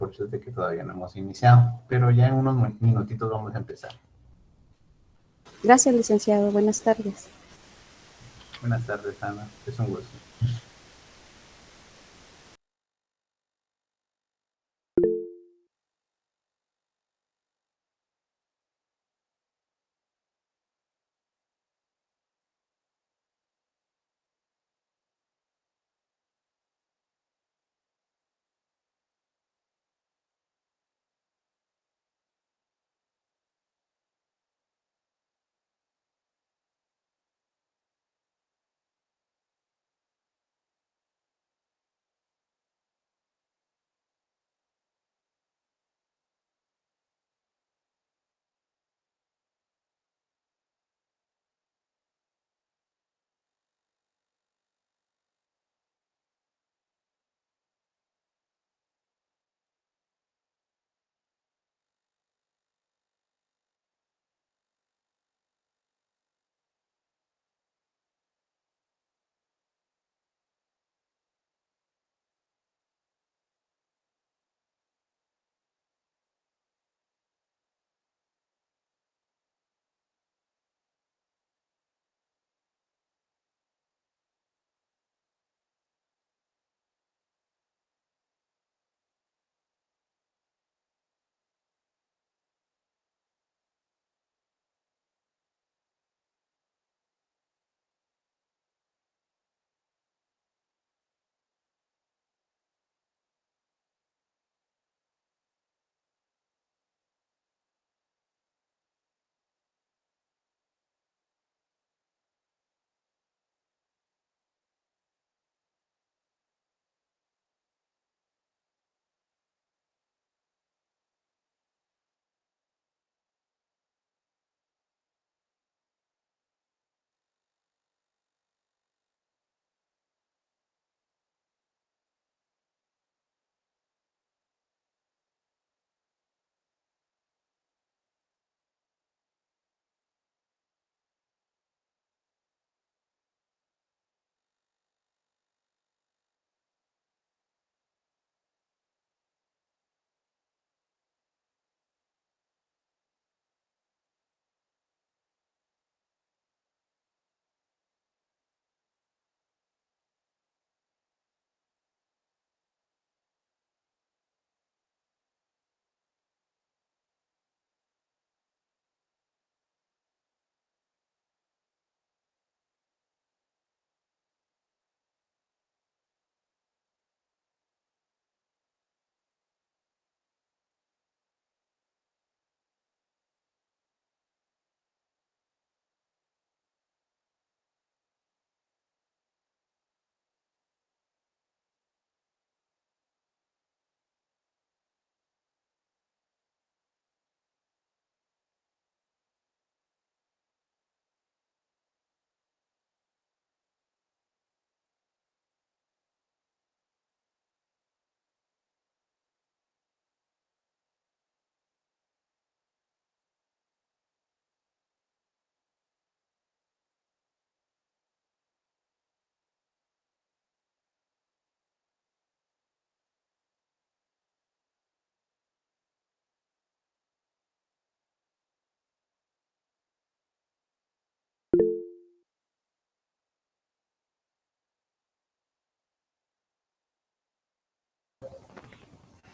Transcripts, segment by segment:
por eso es de que todavía no hemos iniciado, pero ya en unos minutitos vamos a empezar. Gracias, licenciado. Buenas tardes. Buenas tardes, Ana. Es un gusto.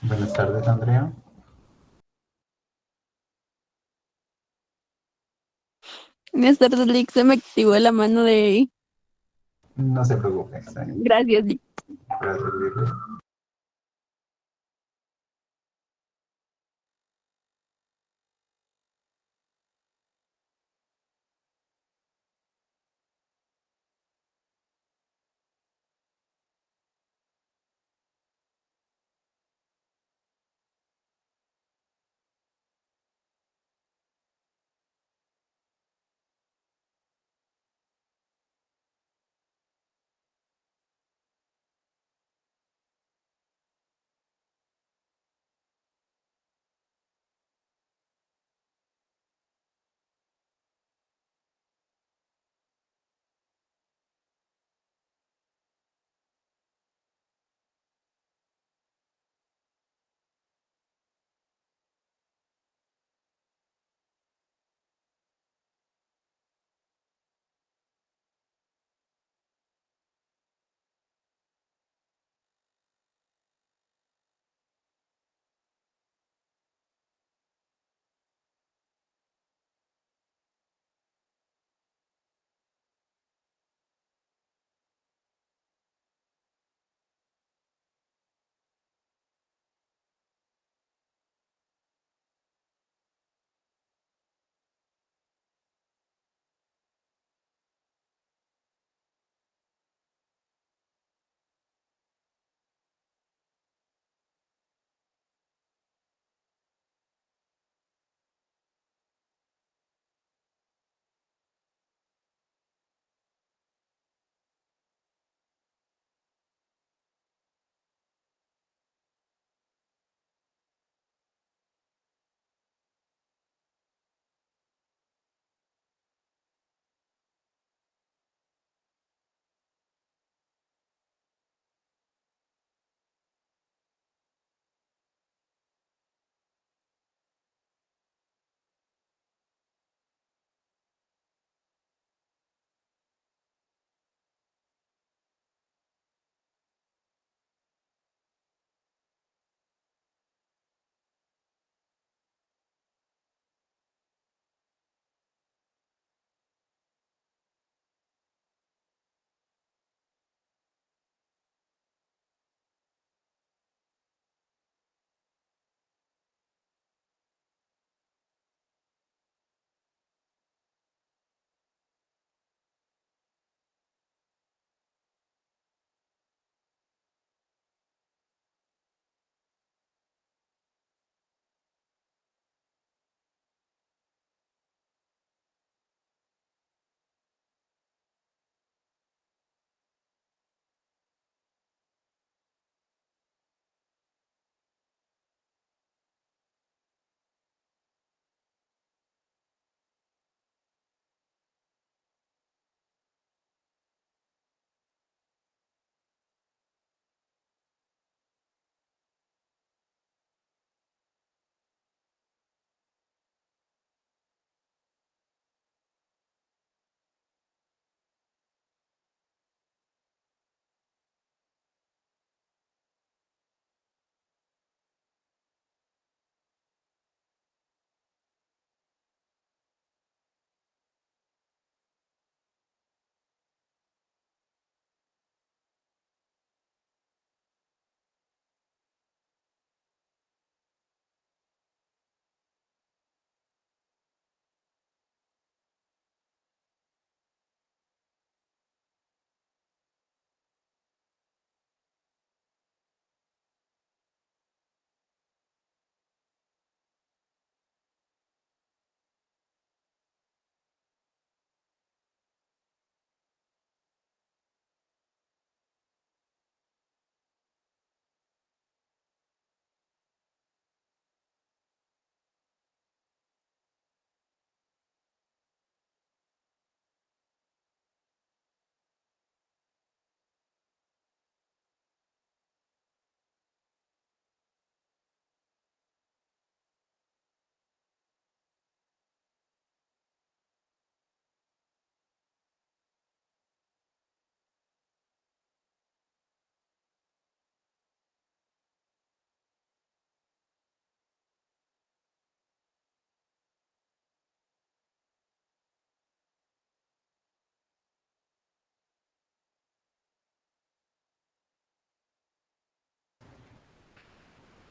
Buenas tardes, Andrea. Buenas tardes, Lick. Se me activó la mano de... No se preocupe, está bien. Gracias, Lick. Para servirle.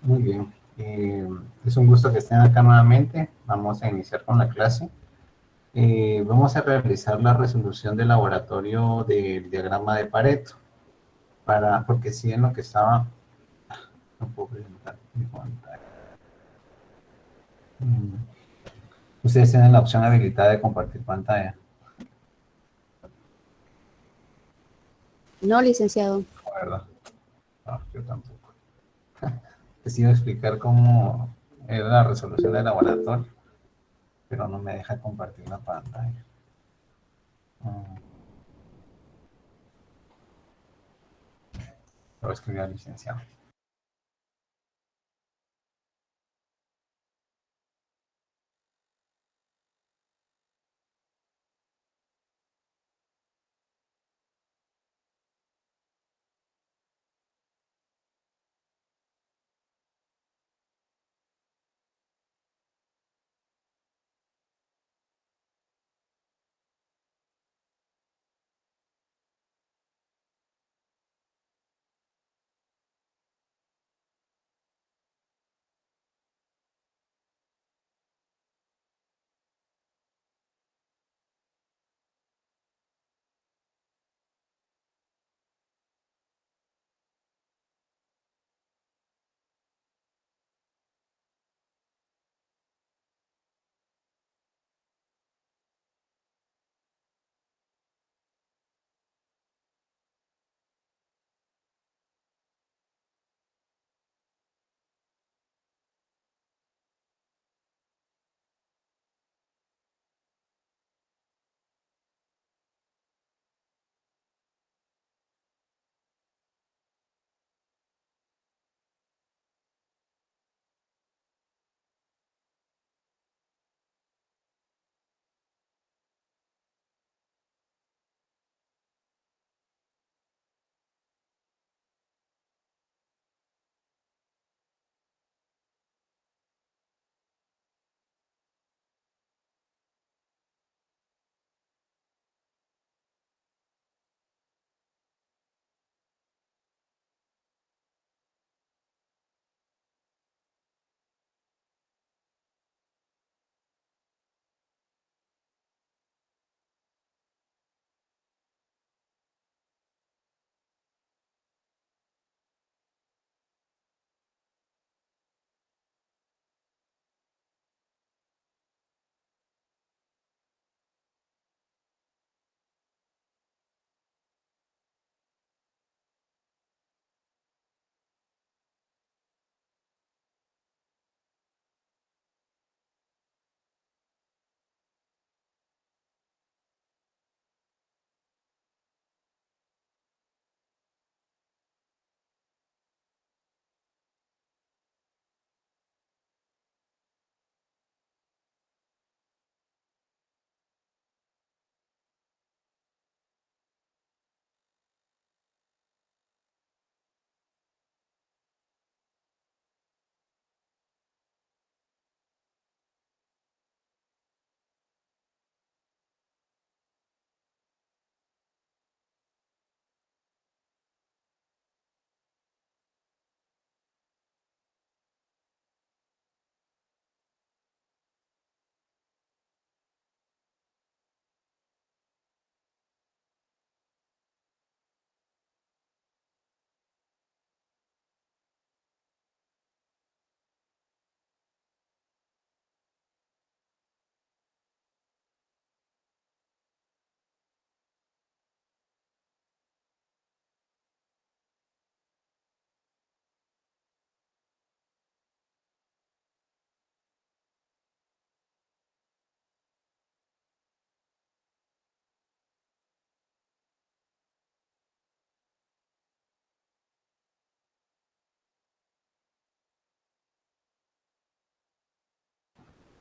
Muy bien. Es un gusto que estén acá nuevamente. Vamos a iniciar con la clase. Vamos a realizar la resolución del laboratorio del diagrama de Pareto. Porque sí, en lo que estaba... No puedo presentar mi pantalla. Ustedes tienen la opción habilitada de compartir pantalla. No, licenciado. La verdad. No, yo tampoco. Les iba a explicar cómo era la resolución del laboratorio, pero no me deja compartir la pantalla. Lo escribí al licenciado.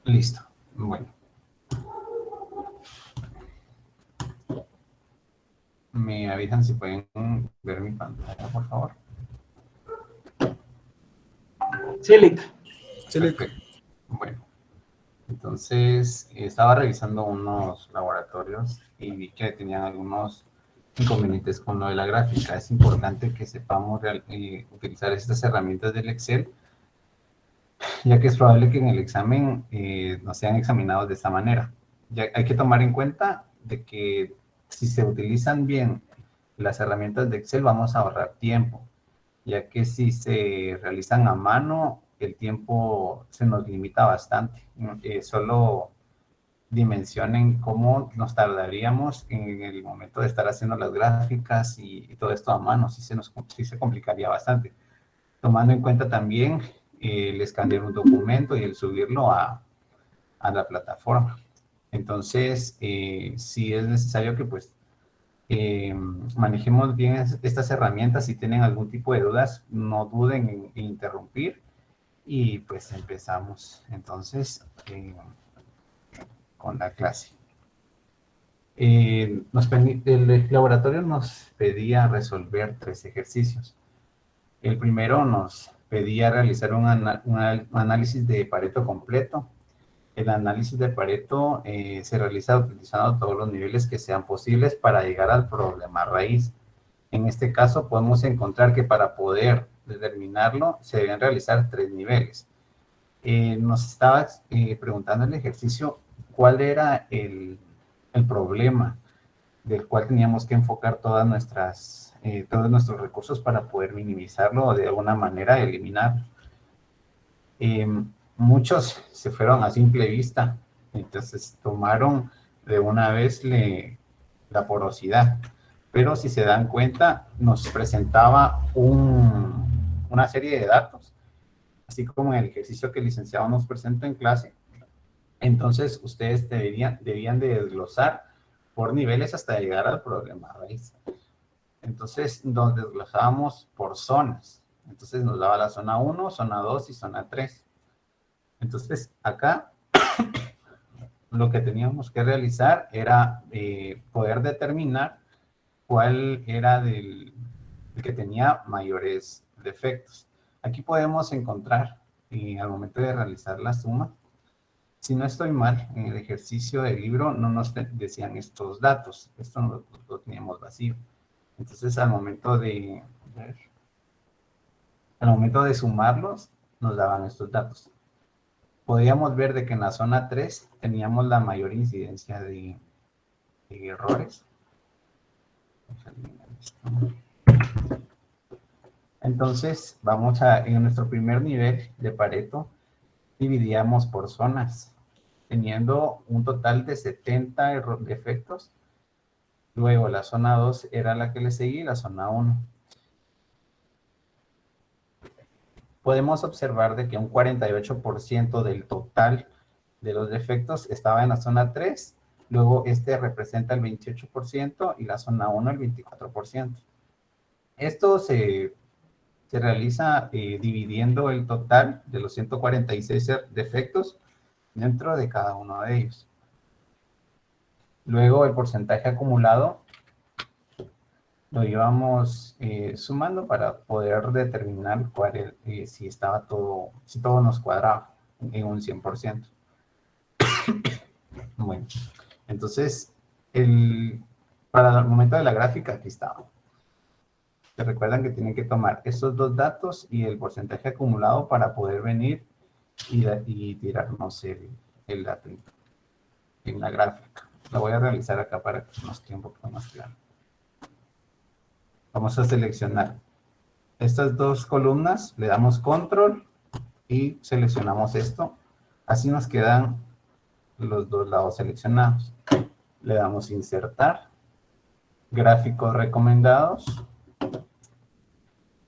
Listo. Bueno. Me avisan si pueden ver mi pantalla, por favor. Sí, Lick. Perfecto. Bueno, entonces estaba revisando unos laboratorios y vi que tenían algunos inconvenientes con lo de la gráfica. Es importante que sepamos utilizar estas herramientas del Excel ya que es probable que en el examen no sean examinados de esta manera. Ya hay que tomar en cuenta de que si se utilizan bien las herramientas de Excel, vamos a ahorrar tiempo, ya que si se realizan a mano, el tiempo se nos limita bastante. Solo dimensionen cómo nos tardaríamos en el momento de estar haciendo las gráficas y todo esto a mano, sí se complicaría bastante. Tomando en cuenta también el escanear un documento y el subirlo a la plataforma. Entonces, sí es necesario que pues manejemos bien estas herramientas. Si tienen algún tipo de dudas, no duden en interrumpir y pues empezamos entonces con la clase. El laboratorio nos pedía resolver 3 ejercicios. El primero nos pedía realizar un análisis de Pareto completo. El análisis de Pareto se realiza utilizando todos los niveles que sean posibles para llegar al problema raíz. En este caso podemos encontrar que para poder determinarlo se deben realizar 3 niveles. Nos estaba preguntando el ejercicio cuál era el problema del cual teníamos que enfocar todos nuestros recursos para poder minimizarlo o de alguna manera eliminarlo. Muchos se fueron a simple vista, entonces tomaron de una vez la porosidad, pero si se dan cuenta nos presentaba una serie de datos, así como en el ejercicio que el licenciado nos presenta en clase. Entonces ustedes debían de desglosar por niveles hasta llegar al problema raíz. Entonces nos desglosábamos por zonas. Entonces nos daba la zona 1, zona 2 y zona 3. Entonces acá lo que teníamos que realizar era poder determinar cuál era el que tenía mayores defectos. Aquí podemos encontrar al momento de realizar la suma, si no estoy mal, en el ejercicio del libro no nos decían estos datos. Esto lo teníamos vacío. Entonces, al momento de sumarlos, nos daban estos datos. Podíamos ver de que en la zona 3 teníamos la mayor incidencia de errores. Entonces, en nuestro primer nivel de Pareto, dividíamos por zonas, teniendo un total de 70 defectos. Luego la zona 2 era la que le seguía, la zona 1. Podemos observar de que un 48% del total de los defectos estaba en la zona 3, luego este representa el 28% y la zona 1 el 24%. Esto se realiza dividiendo el total de los 146 defectos dentro de cada uno de ellos. Luego el porcentaje acumulado lo íbamos sumando para poder determinar si todo nos cuadraba en un 100%. Bueno, entonces, para el momento de la gráfica, aquí estaba. Se recuerdan que tienen que tomar estos dos datos y el porcentaje acumulado para poder venir y tirarnos el dato en la gráfica. Lo voy a realizar acá para que nos quede un poco más claro. Vamos a seleccionar estas dos columnas, le damos control y seleccionamos esto. Así nos quedan los dos lados seleccionados. Le damos insertar, gráficos recomendados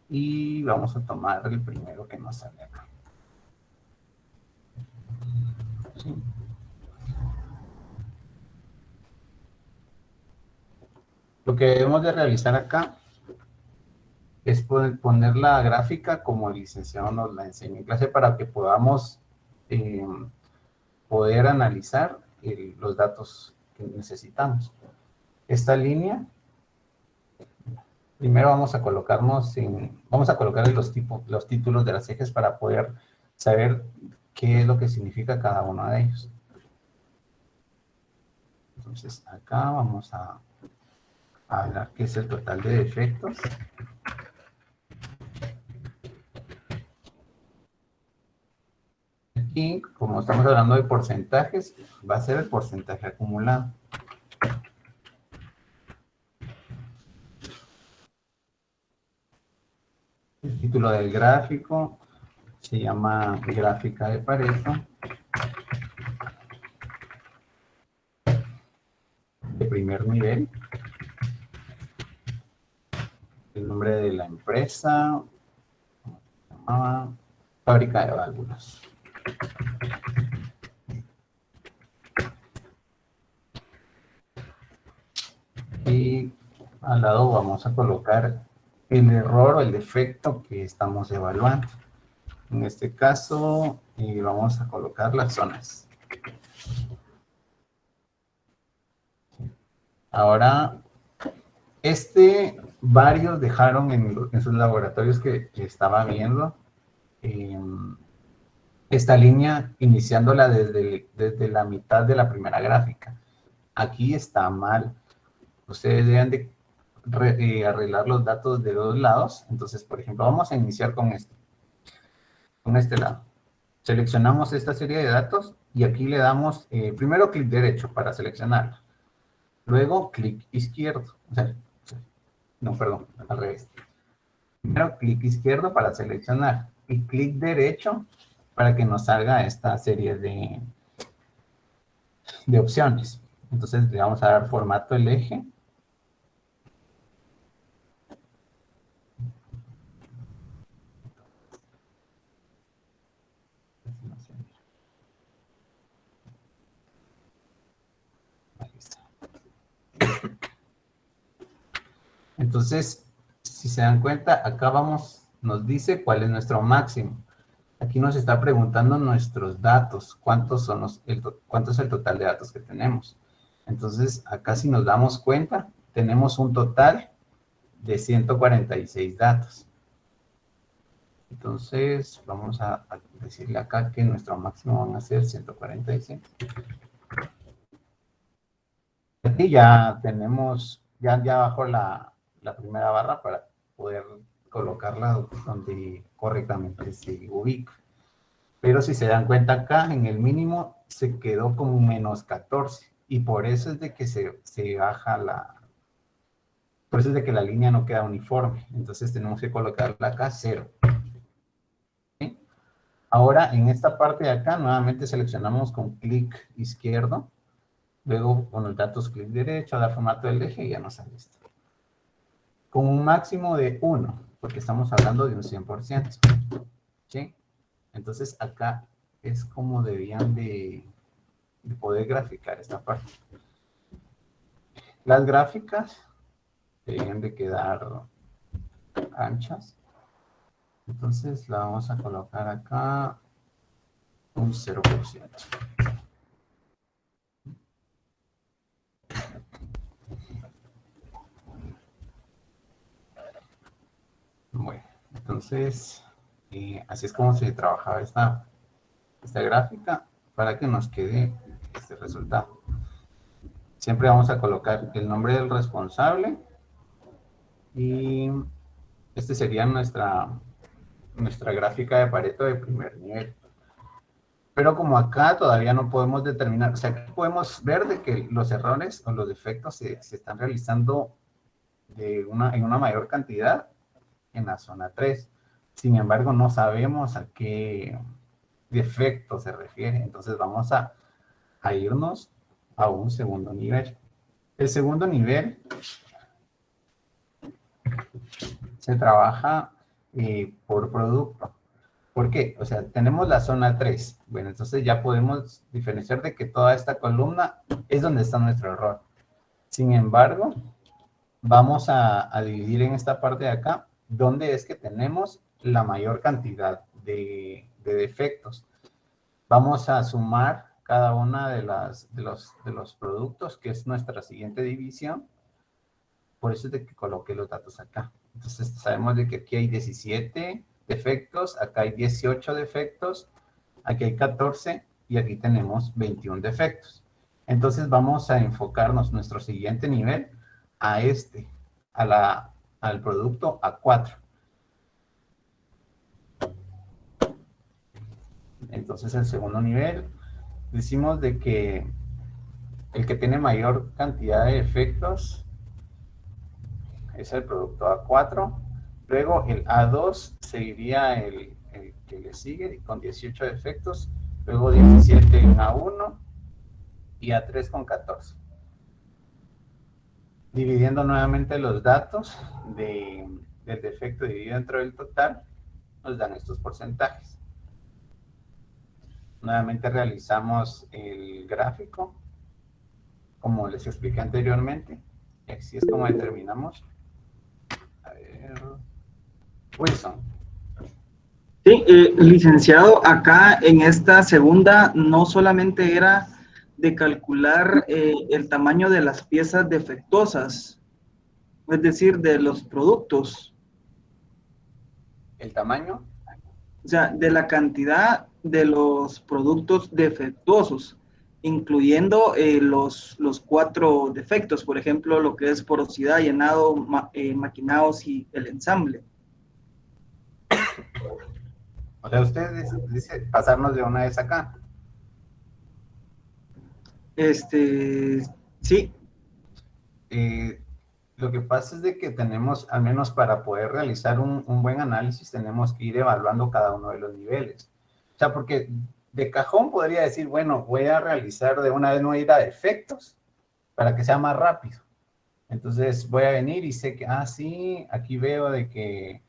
y vamos a tomar el primero que nos sale acá. ¿Sí? Lo que debemos de realizar acá es poner la gráfica como el licenciado nos la enseña en clase para que podamos poder analizar los datos que necesitamos. Esta línea, primero vamos a colocar los títulos de las ejes para poder saber qué es lo que significa cada uno de ellos. Entonces acá vamos a hablar qué es el total de defectos. Y como estamos hablando de porcentajes, va a ser el porcentaje acumulado. El título del gráfico se llama Gráfica de Pareto de primer nivel. El nombre de la empresa, ¿cómo se llamaba? Fábrica de válvulas. Y al lado vamos a colocar el error o el defecto que estamos evaluando. En este caso, vamos a colocar las zonas. Ahora, varios dejaron en sus laboratorios que estaba viendo esta línea iniciándola desde la mitad de la primera gráfica. Aquí está mal. Ustedes deben de arreglar los datos de dos lados. Entonces, por ejemplo, vamos a iniciar con este lado. Seleccionamos esta serie de datos y aquí le damos primero clic derecho para seleccionarla. Luego clic izquierdo. No, perdón, al revés. Primero clic izquierdo para seleccionar y clic derecho para que nos salga esta serie de opciones. Entonces le vamos a dar formato el eje. Entonces, si se dan cuenta, acá nos dice cuál es nuestro máximo. Aquí nos está preguntando nuestros datos, cuánto es el total de datos que tenemos. Entonces, acá si nos damos cuenta, tenemos un total de 146 datos. Entonces, vamos a decirle acá que nuestro máximo van a ser 146. Aquí ya tenemos, ya abajo la primera barra para poder colocarla donde correctamente se ubica. Pero si se dan cuenta acá, en el mínimo se quedó como menos 14. Y por eso es de que se baja por eso es de que la línea no queda uniforme. Entonces tenemos que colocarla acá 0. ¿Sí? Ahora en esta parte de acá nuevamente seleccionamos con clic izquierdo. Luego con los datos clic derecho, dar formato del eje y ya nos sale esto. Con un máximo de 1, porque estamos hablando de un 100%. ¿Sí? Entonces acá es como debían de poder graficar esta parte. Las gráficas deben de quedar anchas. Entonces la vamos a colocar acá un 0%. Bueno, entonces así es como se trabajaba esta gráfica para que nos quede este resultado. Siempre vamos a colocar el nombre del responsable y este sería nuestra gráfica de Pareto de primer nivel. Pero como acá todavía no podemos determinar, o sea, aquí podemos ver de que los errores o los defectos se están realizando en una mayor cantidad en la zona 3. Sin embargo, no sabemos a qué defecto se refiere. Entonces vamos a irnos a un segundo nivel. El segundo nivel se trabaja por producto. ¿Por qué? O sea, tenemos la zona 3. Bueno, entonces ya podemos diferenciar de que toda esta columna es donde está nuestro error. Sin embargo, vamos a dividir en esta parte de acá, donde es que tenemos la mayor cantidad de defectos. Vamos a sumar cada una de los productos, que es nuestra siguiente división. Por eso es de que coloqué los datos acá. Entonces sabemos de que aquí hay 17 defectos, acá hay 18 defectos, aquí hay 14 y aquí tenemos 21 defectos. Entonces vamos a enfocarnos nuestro siguiente nivel al producto A4. Entonces el segundo nivel, decimos de que el que tiene mayor cantidad de efectos es el producto A4. Luego el A2 seguiría el que le sigue con 18 efectos. Luego 17 en A1 y A3 con 14. Dividiendo nuevamente los datos del defecto dividido dentro del total, nos dan estos porcentajes. Nuevamente realizamos el gráfico, como les expliqué anteriormente. Y así es como determinamos. A ver, Wilson. Sí, licenciado, acá en esta segunda no solamente era de calcular el tamaño de las piezas defectuosas, es decir, de los productos, ¿El tamaño? o sea, de la cantidad de los productos defectuosos, incluyendo los 4 defectos, por ejemplo, lo que es porosidad, llenado, maquinados y el ensamble. O sea, usted dice pasarnos de una vez acá. Sí. Lo que pasa es de que tenemos, al menos para poder realizar un buen análisis, tenemos que ir evaluando cada uno de los niveles. O sea, porque de cajón podría decir, bueno, voy a realizar de una vez no ir a defectos para que sea más rápido. Entonces voy a venir y sé que, sí, aquí veo de que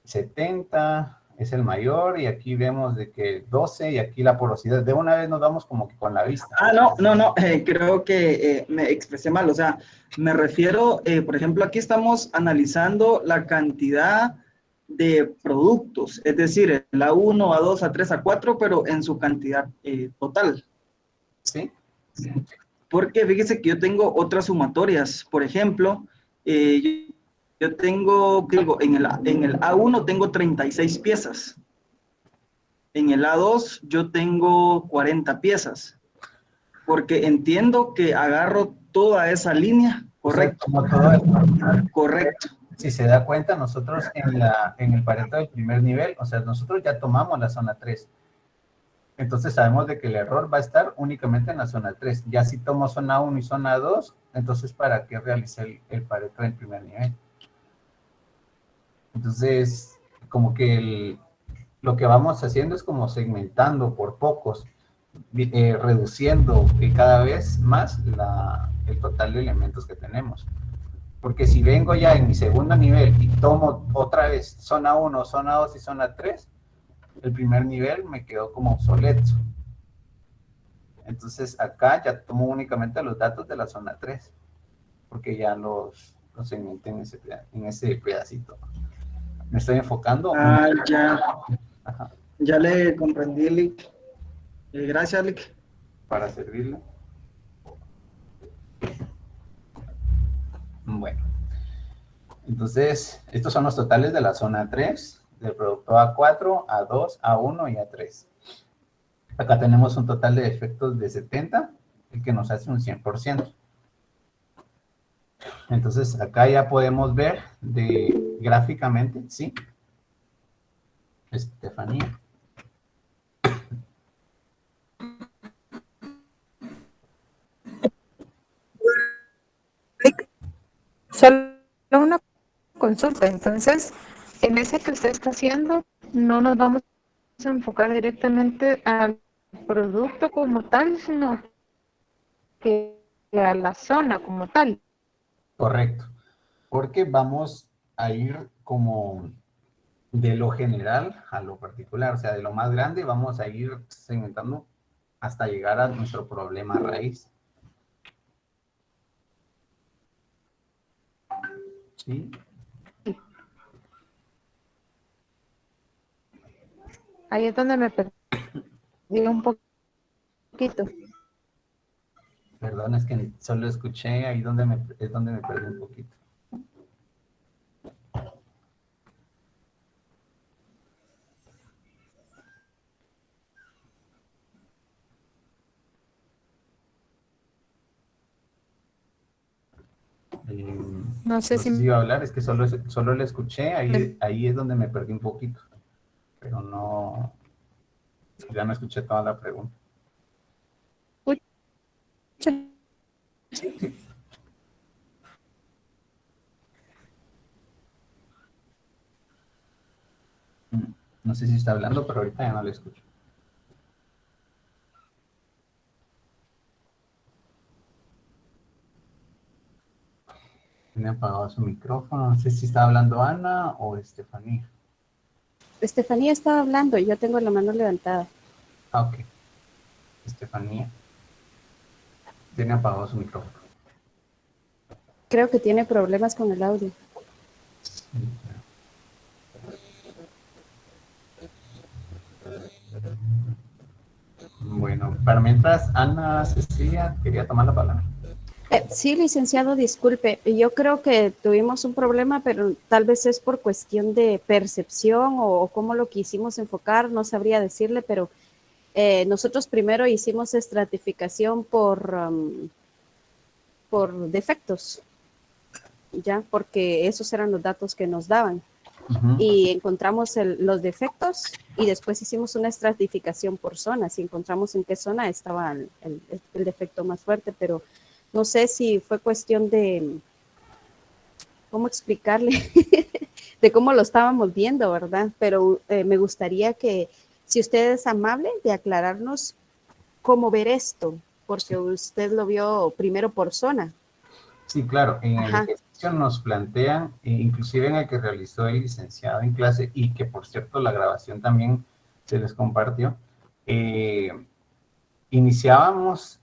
70 es el mayor y aquí vemos de que 12 y aquí la porosidad. De una vez nos vamos como que con la vista. No, creo que me expresé mal. O sea, me refiero, por ejemplo, aquí estamos analizando la cantidad de productos, es decir, el A1, A2, A3, A4, pero en su cantidad total. ¿Sí? Porque fíjese que yo tengo otras sumatorias. Por ejemplo, yo tengo, digo, en el A1 tengo 36 piezas. En el A2 yo tengo 40 piezas. Porque entiendo que agarro toda esa línea, correcto. Como todo Correcto. Si se da cuenta, nosotros en el Pareto del primer nivel, o sea, nosotros ya tomamos la zona 3. Entonces sabemos de que el error va a estar únicamente en la zona 3. Ya si tomo zona 1 y zona 2, entonces ¿para qué realicé el Pareto del primer nivel? Entonces, como que lo que vamos haciendo es como segmentando por pocos, reduciendo cada vez más el total de elementos que tenemos. Porque si vengo ya en mi segundo nivel y tomo otra vez zona 1, zona 2 y zona 3, el primer nivel me quedó como obsoleto. Entonces acá ya tomo únicamente los datos de la zona 3, porque ya los segmenté en ese pedacito. Me estoy enfocando. Ya. Ajá. Ya le comprendí, Lick. Gracias, Lick. Para servirle. Bueno. Entonces, estos son los totales de la zona 3, del producto A4, A2, A1 y A3. Acá tenemos un total de efectos de 70, el que nos hace un 100%. Entonces, acá ya podemos ver gráficamente, ¿sí? Estefanía. Solo una consulta. Entonces, en ese que usted está haciendo, no nos vamos a enfocar directamente al producto como tal, sino que a la zona como tal. Correcto. Porque vamos a ir como de lo general a lo particular, o sea, de lo más grande vamos a ir segmentando hasta llegar a nuestro problema raíz. ¿Sí? Ahí es donde me perdí un poquito. Perdón, es que solo escuché ahí es donde me perdí un poquito. No sé si iba a hablar, es que solo le escuché, ahí es donde me perdí un poquito, pero no Ya no escuché toda la pregunta. No sé si está hablando, pero ahorita ya no le escucho. Tiene apagado su micrófono. No sé si está hablando Ana o Estefanía. Estefanía estaba hablando y yo tengo la mano levantada. Ah, ok. Estefanía. Tiene apagado su micrófono. Creo que tiene problemas con el audio. Bueno, para mientras, Ana Cecilia quería tomar la palabra. Sí, licenciado, disculpe. Yo creo que tuvimos un problema, pero tal vez es por cuestión de percepción o cómo lo quisimos enfocar, no sabría decirle, pero nosotros primero hicimos estratificación por defectos, ya, porque esos eran los datos que nos daban. Y encontramos los defectos y después hicimos una estratificación por zonas y encontramos en qué zona estaba el defecto más fuerte, pero no sé si fue cuestión de, ¿cómo explicarle? De cómo lo estábamos viendo, ¿verdad? Pero me gustaría que, si usted es amable, de aclararnos cómo ver esto, porque usted lo vio primero por zona. Sí, claro, en el Ajá. ejercicio nos plantean, inclusive en el que realizó el licenciado en clase, y que por cierto la grabación también se les compartió, iniciábamos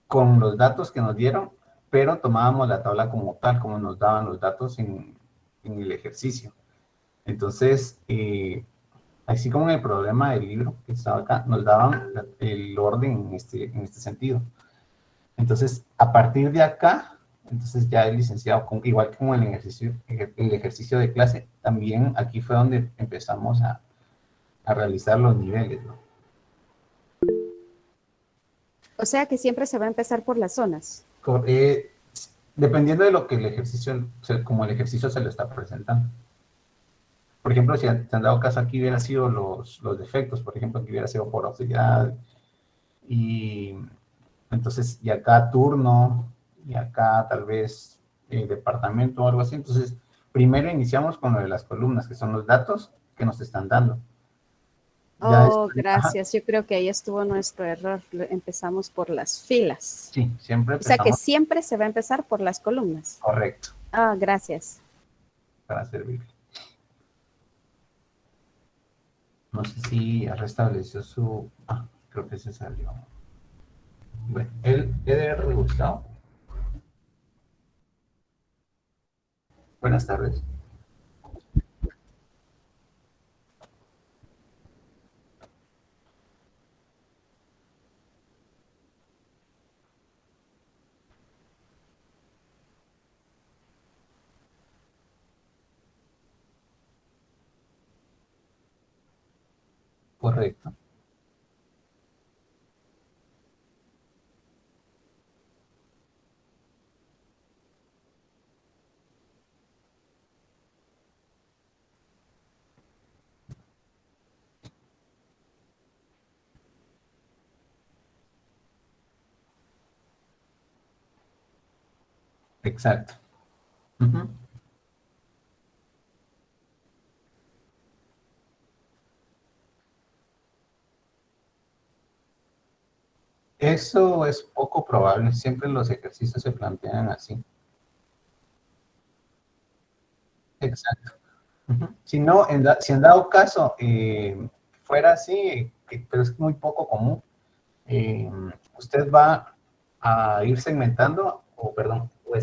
con los datos que nos dieron, pero tomábamos la tabla como tal, como nos daban los datos en el ejercicio. Entonces, así como en el problema del libro que estaba acá, nos daban el orden en este sentido. Entonces, a partir de acá, entonces ya el licenciado, igual como el ejercicio de clase, también aquí fue donde empezamos a realizar los niveles, ¿no? O sea que siempre se va a empezar por las zonas. Dependiendo de lo que el ejercicio, como el ejercicio se lo está presentando. Por ejemplo, si te han dado caso, aquí hubiera sido los defectos, por ejemplo, aquí hubiera sido porosidad, y entonces, y acá turno, y acá tal vez departamento o algo así. Entonces, primero iniciamos con lo de las columnas, que son los datos que nos están dando. Ya Oh, después, gracias. Yo creo que ahí estuvo nuestro error. Empezamos por las filas. sí, siempre O sea que empezamos siempre se va a empezar por las columnas. correcto Ah, gracias. para servir. No sé si ya restableció su... Ah, creo que se salió. Bueno, el EDR Gustavo. Buenas tardes. Correcto. Exacto. Ujú. Eso es poco probable. Siempre los ejercicios se plantean así. Exacto. Ujú. Si no, si en dado caso fuera así, pero es muy poco común, usted va a ir segmentando, o perdón, o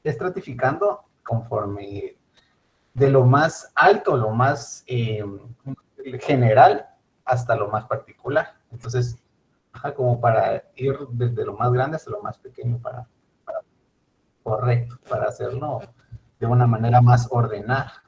estratificando conforme de lo más alto, lo más general, hasta lo más particular. Entonces, ajá, como para ir desde lo más grande hasta lo más pequeño, correcto, para hacerlo de una manera más ordenada.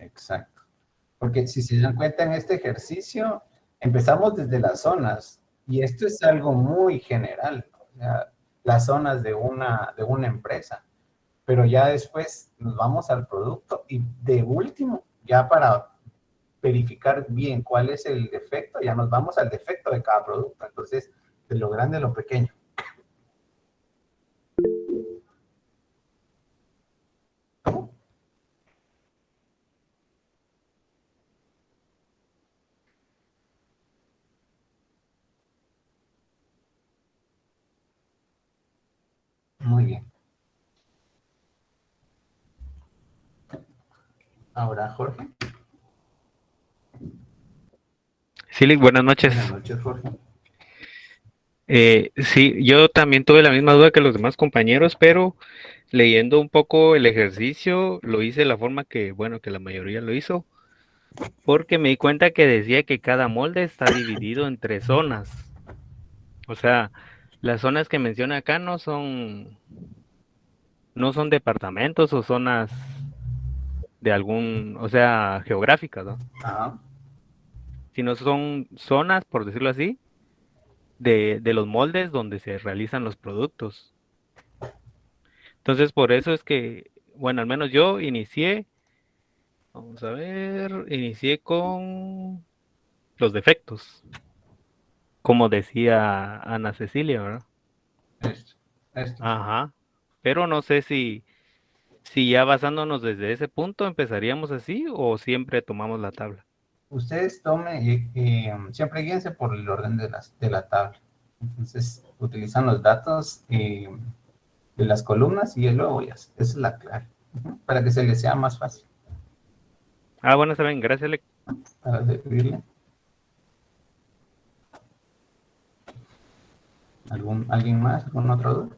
Exacto. Porque si se dan cuenta en este ejercicio, empezamos desde las zonas y esto es algo muy general, o sea, las zonas de una empresa, pero ya después nos vamos al producto y de último, ya para verificar bien cuál es el defecto, ya nos vamos al defecto de cada producto, entonces de lo grande a lo pequeño. Muy bien. Ahora, Jorge. Sí, buenas noches. Buenas noches, Jorge. Sí, yo también tuve la misma duda que los demás compañeros, pero leyendo un poco el ejercicio, lo hice de la forma que, bueno, que la mayoría lo hizo, porque me di cuenta que decía que cada molde está dividido en 3 zonas. O sea, las zonas que menciona acá no son departamentos o zonas de algún, o sea, geográficas, ¿no? Ajá. Sino son zonas, por decirlo así, de los moldes donde se realizan los productos. Entonces, por eso es que, bueno, al menos yo inicié con los defectos, como decía Ana Cecilia, ¿verdad? Esto. Ajá. Pero no sé si ya basándonos desde ese punto empezaríamos así o siempre tomamos la tabla. Ustedes tomen, siempre guíense por el orden de la tabla. Entonces, utilizan los datos de las columnas y luego ya, esa es la clave, para que se les sea más fácil. Bueno, está bien, gracias, Alec. Para servirle. ¿Alguien más? ¿Algún otro duda?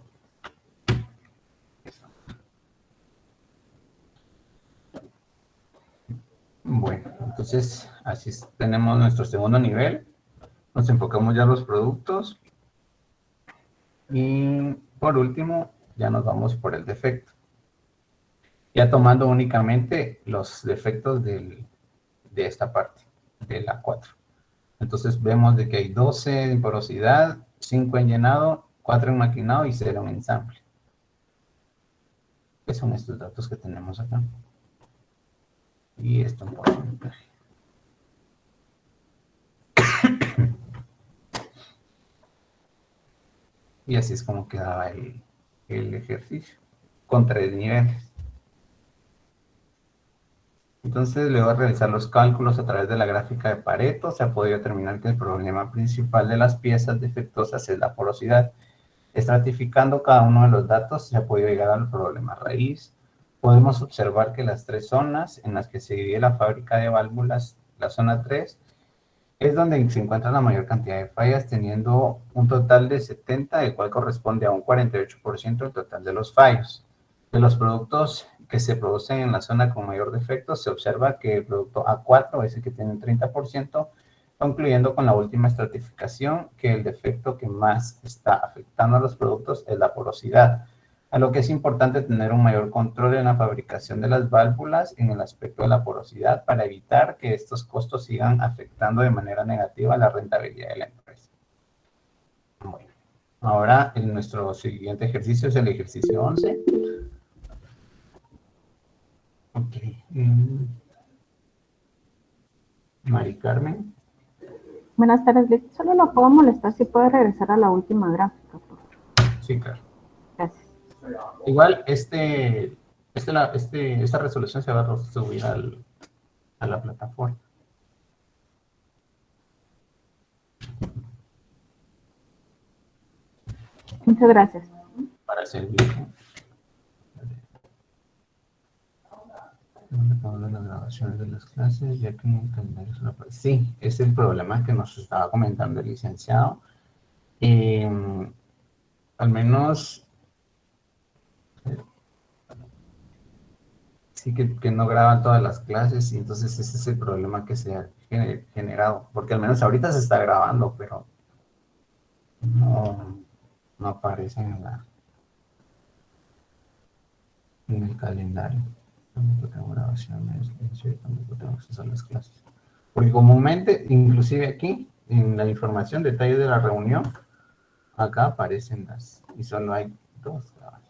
Bueno, entonces así tenemos nuestro segundo nivel. Nos enfocamos ya en los productos. Y por último, ya nos vamos por el defecto. Ya tomando únicamente los defectos de esta parte, de la 4. Entonces vemos de que hay 12 en porosidad, 5 en llenado, 4 en maquinado y 0 en ensamble. ¿Qué son estos datos que tenemos acá? Y esto en porcentaje. Y así es como quedaba el ejercicio, con 3 niveles. Entonces, luego de realizar los cálculos a través de la gráfica de Pareto, se ha podido determinar que el problema principal de las piezas defectuosas es la porosidad. Estratificando cada uno de los datos, se ha podido llegar al problema raíz. Podemos observar que las 3 zonas en las que se divide la fábrica de válvulas, la zona 3, es donde se encuentra la mayor cantidad de fallas, teniendo un total de 70, el cual corresponde a un 48% del total de los fallos. De los productos que se producen en la zona con mayor defecto, se observa que el producto A4 es el que tiene un 30%, concluyendo con la última estratificación que el defecto que más está afectando a los productos es la porosidad, a lo que es importante tener un mayor control en la fabricación de las válvulas en el aspecto de la porosidad para evitar que estos costos sigan afectando de manera negativa la rentabilidad de la empresa. Bueno, ahora nuestro siguiente ejercicio es el ejercicio 11. Ok. Mari Carmen. Buenas tardes, Vic. Solo lo puedo molestar si puede regresar a la última gráfica, por favor. Sí, claro. Gracias. Igual, esta resolución se va a subir a la plataforma. Muchas gracias. Para servirle. Las grabaciones de las clases, ya que en el calendario solo aparece. Sí, es el problema que nos estaba comentando el licenciado. Al menos sí que no graban todas las clases y entonces ese es el problema que se ha generado, porque al menos ahorita se está grabando, pero no aparece en el calendario. Tengo grabaciones, tampoco tengo acceso a las clases. Porque comúnmente, inclusive aquí, en la información, detalle de la reunión, acá aparecen las, y solo hay 2 grabaciones.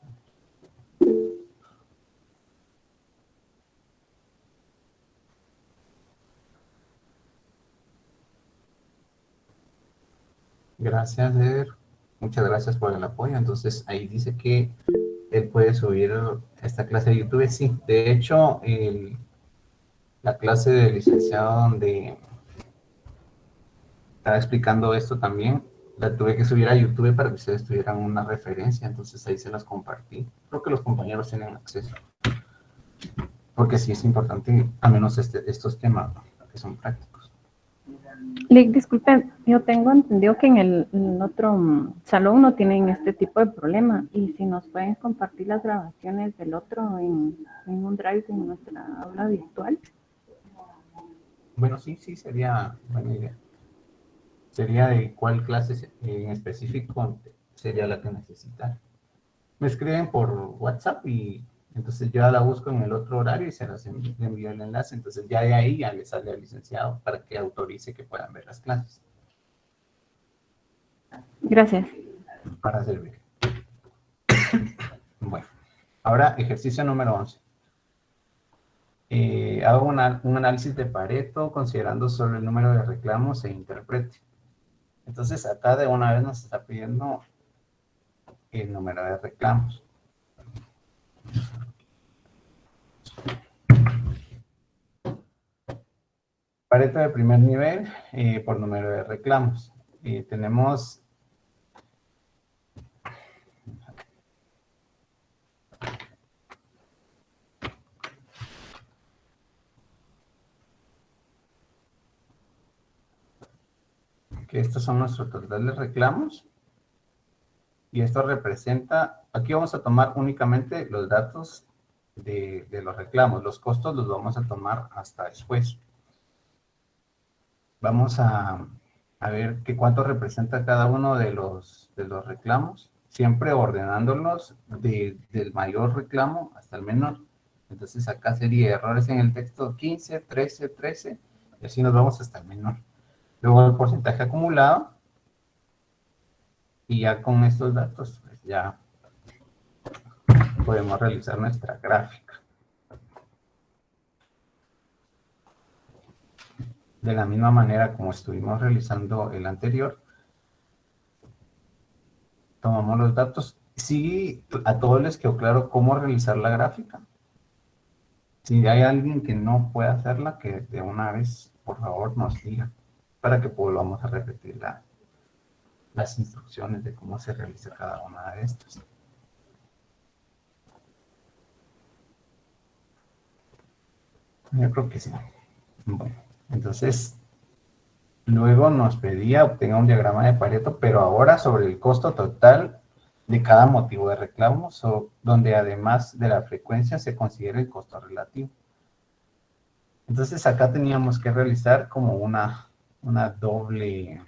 Gracias, Eder. Muchas gracias por el apoyo. Entonces, ahí dice que él puede subir esta clase de YouTube. Sí, de hecho, la clase de licenciado donde estaba explicando esto también, la tuve que subir a YouTube para que ustedes tuvieran una referencia. Entonces, ahí se las compartí. Creo que los compañeros tienen acceso. Porque sí es importante, al menos estos temas, ¿no?, que son prácticos. Lick, disculpen, yo tengo entendido que en el otro salón no tienen este tipo de problema. Y si nos pueden compartir las grabaciones del otro en un drive en nuestra aula virtual. Bueno, sí, sería buena idea. Sería de cuál clase en específico sería la que necesitan. Me escriben por WhatsApp y entonces yo la busco en el otro horario y se las envío el enlace. Entonces ya de ahí ya le sale al licenciado para que autorice que puedan ver las clases. Gracias. Para servir. Bueno, ahora ejercicio número 11. Hago un análisis de Pareto considerando solo el número de reclamos e interprete. Entonces acá de una vez nos está pidiendo el número de reclamos. Pareto de primer nivel por número de reclamos. Tenemos que estos son nuestros totales reclamos. Y esto representa, aquí vamos a tomar únicamente los datos de los reclamos. Los costos los vamos a tomar hasta después. Vamos a ver cuánto representa cada uno de los reclamos, siempre ordenándolos del mayor reclamo hasta el menor. Entonces acá sería errores en el texto 15, 13, 13, y así nos vamos hasta el menor. Luego el porcentaje acumulado, y ya con estos datos pues ya podemos realizar nuestra gráfica. De la misma manera como estuvimos realizando el anterior, tomamos los datos. Sí, a todos les quedó claro cómo realizar la gráfica. Si hay alguien que no puede hacerla, que de una vez, por favor, nos diga, para que volvamos a repetir las instrucciones de cómo se realiza cada una de estas. Yo creo que sí. Bueno, entonces, luego nos pedía obtenga un diagrama de Pareto, pero ahora sobre el costo total de cada motivo de reclamo, donde además de la frecuencia se considera el costo relativo. Entonces acá teníamos que realizar como una doble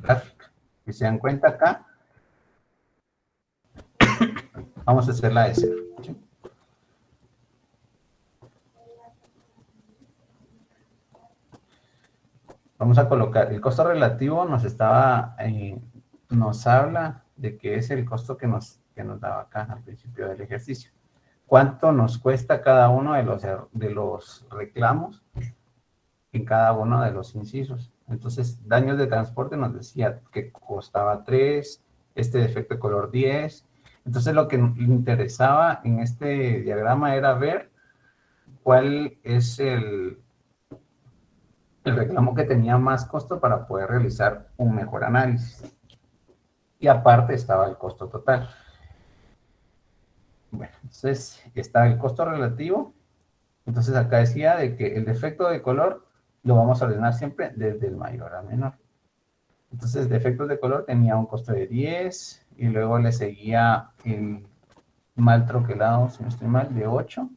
gráfica. Si se dan cuenta acá, vamos a hacerla de cero, ¿sí? Vamos a colocar el costo relativo, nos habla de que es el costo que nos daba acá al principio del ejercicio. ¿Cuánto nos cuesta cada uno de los reclamos en cada uno de los incisos? Entonces, daños de transporte nos decía que costaba 3, este defecto de color 10. Entonces, lo que nos interesaba en este diagrama era ver cuál es el reclamo que tenía más costo para poder realizar un mejor análisis. Y aparte estaba el costo total. Bueno, entonces está el costo relativo. Entonces acá decía de que el defecto de color lo vamos a ordenar siempre desde el mayor al menor. Entonces defectos de color tenía un costo de 10 y luego le seguía el mal troquelado, si no estoy mal, de 8.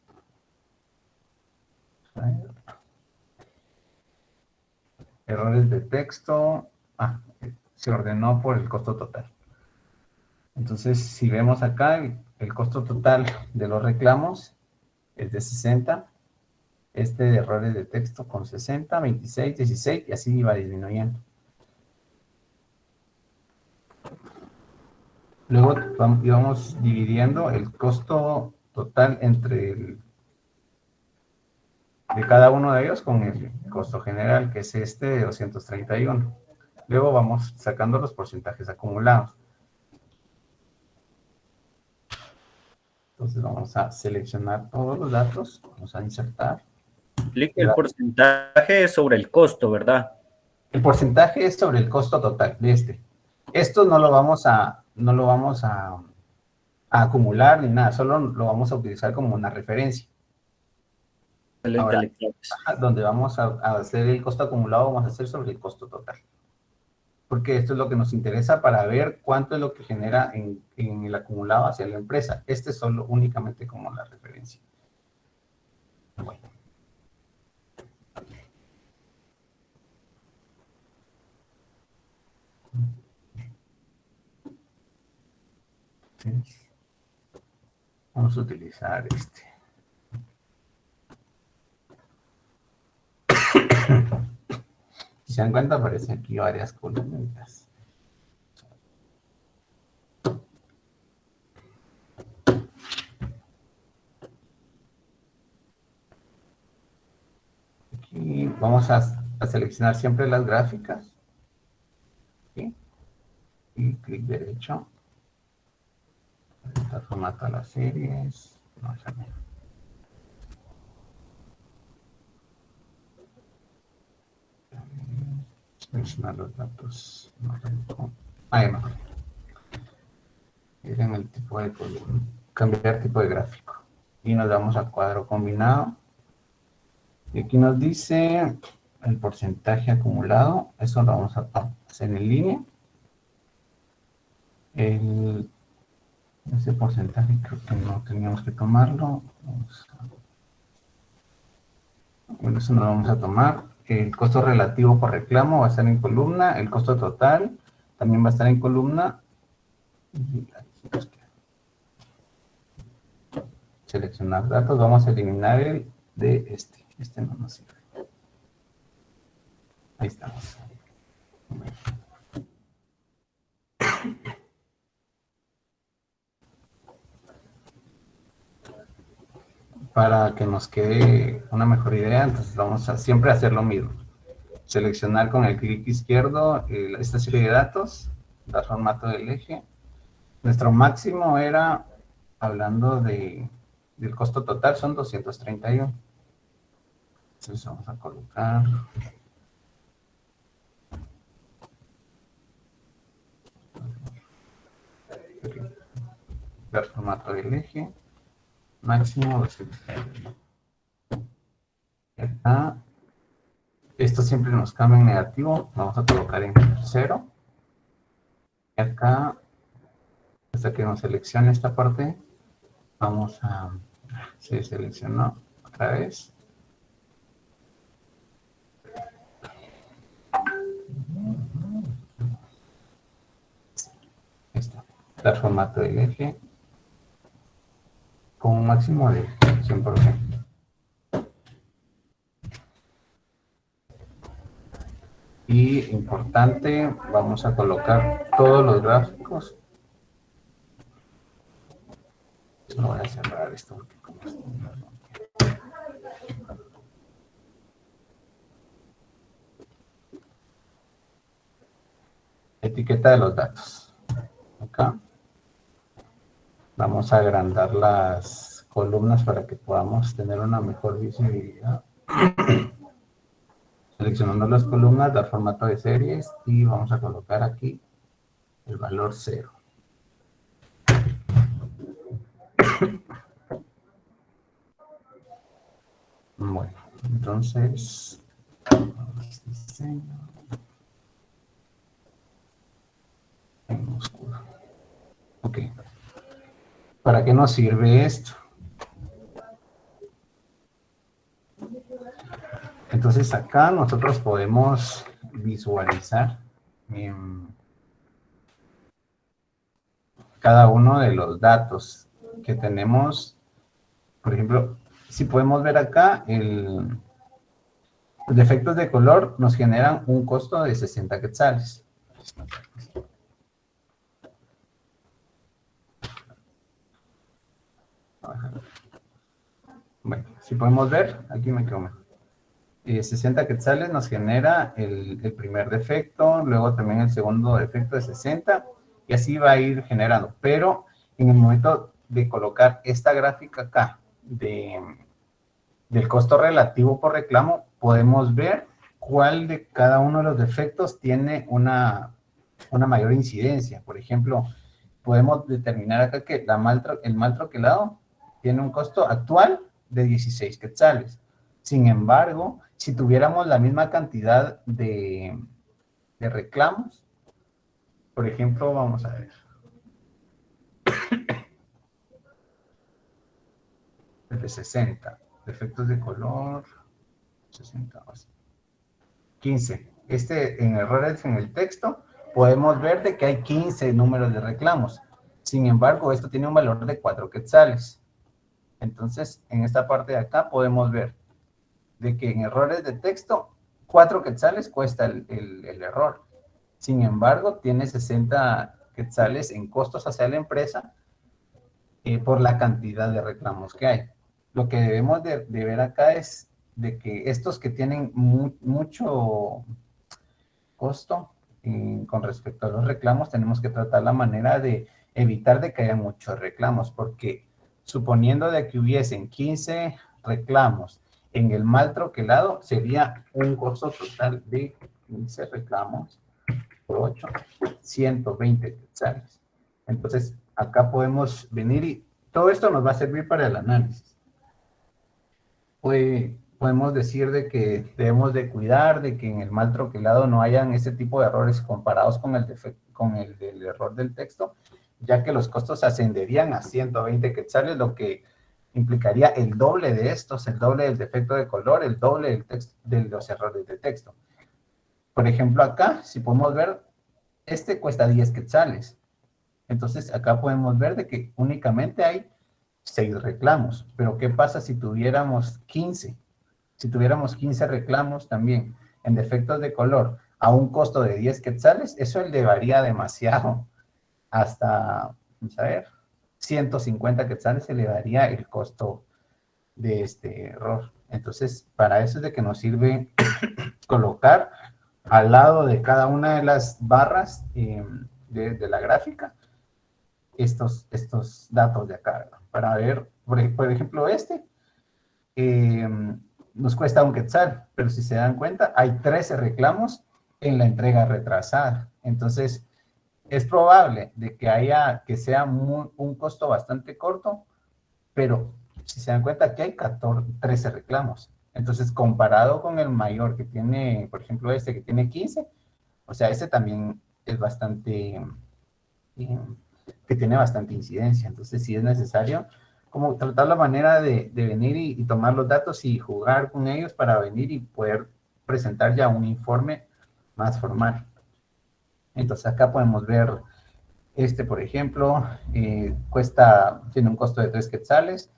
Errores de texto, se ordenó por el costo total. Entonces, si vemos acá, el costo total de los reclamos es de 60. Este de errores de texto con 60, 26, 16 y así va disminuyendo. Luego íbamos dividiendo el costo total entre de cada uno de ellos con el costo general, que es este de 231. Luego vamos sacando los porcentajes acumulados. Entonces vamos a seleccionar todos los datos, vamos a insertar. El porcentaje es sobre el costo, ¿verdad? El porcentaje es sobre el costo total de este. Esto no lo vamos a acumular ni nada, solo lo vamos a utilizar como una referencia. Ahora, donde vamos a hacer el costo acumulado, vamos a hacer sobre el costo total. Porque esto es lo que nos interesa para ver cuánto es lo que genera en el acumulado hacia la empresa. Este es solo únicamente como la referencia. Bueno. Sí. Vamos a utilizar este. Si se dan cuenta, aparecen aquí varias columnas. Aquí vamos a seleccionar siempre las gráficas. ¿Sí? Y clic derecho. Dar formato a las series. No, ya no. Seleccionar los datos. Ahí no. Miren el tipo de columna. Cambiar tipo de gráfico. Y nos vamos al cuadro combinado. Y aquí nos dice el porcentaje acumulado. Eso lo vamos a hacer en línea. Ese porcentaje creo que no teníamos que tomarlo. Bueno, eso no lo vamos a tomar. El costo relativo por reclamo va a estar en columna. El costo total también va a estar en columna. Seleccionar datos. Vamos a eliminar el de este. Este no nos sirve. Ahí estamos. Para que nos quede una mejor idea, entonces vamos a siempre hacer lo mismo. Seleccionar con el clic izquierdo esta serie de datos, dar formato del eje. Nuestro máximo era, hablando del costo total, son 231. Entonces vamos a colocar... Dar formato del eje. Máximo 231. Acá, esto siempre nos cambia en negativo. Vamos a colocar en 0. Y acá, hasta que nos seleccione esta parte, vamos a... Se seleccionó otra vez. Está. Dar formato del eje con un máximo de 100%. Y importante, vamos a colocar todos los gráficos. No voy a cerrar esto porque como etiqueta de los datos. Acá. Vamos a agrandar las columnas para que podamos tener una mejor visibilidad. Seleccionando las columnas, dar formato de series y vamos a colocar aquí el valor 0. Bueno, entonces, diseño en oscuro. Ok. ¿Para qué nos sirve esto? Entonces acá nosotros podemos visualizar cada uno de los datos que tenemos. Por ejemplo, si podemos ver acá, los defectos de color nos generan un costo de 60 quetzales. Bueno, si podemos ver, aquí me quedo mejor. 60 quetzales nos genera el primer defecto, luego también el segundo defecto de 60, y así va a ir generando. Pero en el momento de colocar esta gráfica acá del costo relativo por reclamo, podemos ver cuál de cada uno de los defectos tiene una mayor incidencia. Por ejemplo, podemos determinar acá que el mal troquelado tiene un costo actual de 16 quetzales. Sin embargo, si tuviéramos la misma cantidad de reclamos, por ejemplo, vamos a ver. El de 60, defectos de color, 60, 15. En errores en el texto, podemos ver de que hay 15 números de reclamos. Sin embargo, esto tiene un valor de 4 quetzales. Entonces, en esta parte de acá podemos ver de que en errores de texto, 4 quetzales cuesta el error. Sin embargo, tiene 60 quetzales en costos hacia la empresa por la cantidad de reclamos que hay. Lo que debemos de ver acá es de que estos que tienen mucho costo con respecto a los reclamos, tenemos que tratar la manera de evitar de que haya muchos reclamos, porque suponiendo de que hubiesen 15 reclamos en el mal troquelado, sería un costo total de 15 reclamos por 8, 120 quetzales. Entonces, acá podemos venir y todo esto nos va a servir para el análisis. Podemos decir de que debemos de cuidar de que en el mal troquelado no hayan este tipo de errores comparados con el del error del texto, ya que los costos ascenderían a 120 quetzales, lo que implicaría el doble de estos, el doble del defecto de color, el doble de los errores de texto. Por ejemplo, acá, si podemos ver, este cuesta 10 quetzales. Entonces, acá podemos ver de que únicamente hay 6 reclamos. Pero, ¿qué pasa si tuviéramos 15? Si tuviéramos 15 reclamos también en defectos de color a un costo de 10 quetzales, eso elevaría demasiado. Hasta, vamos a ver, 150 quetzales elevaría el costo de este error. Entonces, para eso es de que nos sirve colocar al lado de cada una de las barras de la gráfica estos datos de acá, ¿verdad? Para ver, por ejemplo, nos cuesta un quetzal, pero si se dan cuenta, hay 13 reclamos en la entrega retrasada. Entonces, es probable de que sea un costo bastante corto, pero si se dan cuenta, aquí hay 13 reclamos. Entonces, comparado con el mayor que tiene, por ejemplo, que tiene 15, o sea, también es bastante, que tiene bastante incidencia. Entonces, sí es necesario como tratar la manera de venir y tomar los datos y jugar con ellos para venir y poder presentar ya un informe más formal. Entonces, acá podemos ver por ejemplo, tiene un costo de 3 quetzales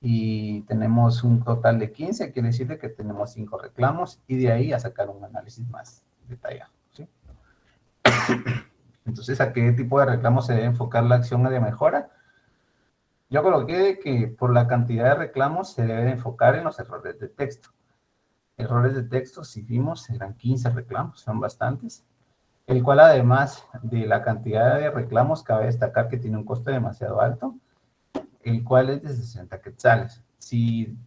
y tenemos un total de 15, quiere decir que tenemos 5 reclamos y de ahí a sacar un análisis más detallado, ¿sí? Entonces, ¿a qué tipo de reclamos se debe enfocar la acción de mejora? Yo coloqué que por la cantidad de reclamos se debe enfocar en los errores de texto. Errores de texto, si vimos, eran 15 reclamos, son bastantes. El cual, además de la cantidad de reclamos, cabe destacar que tiene un costo demasiado alto, el cual es de 60 quetzales, sin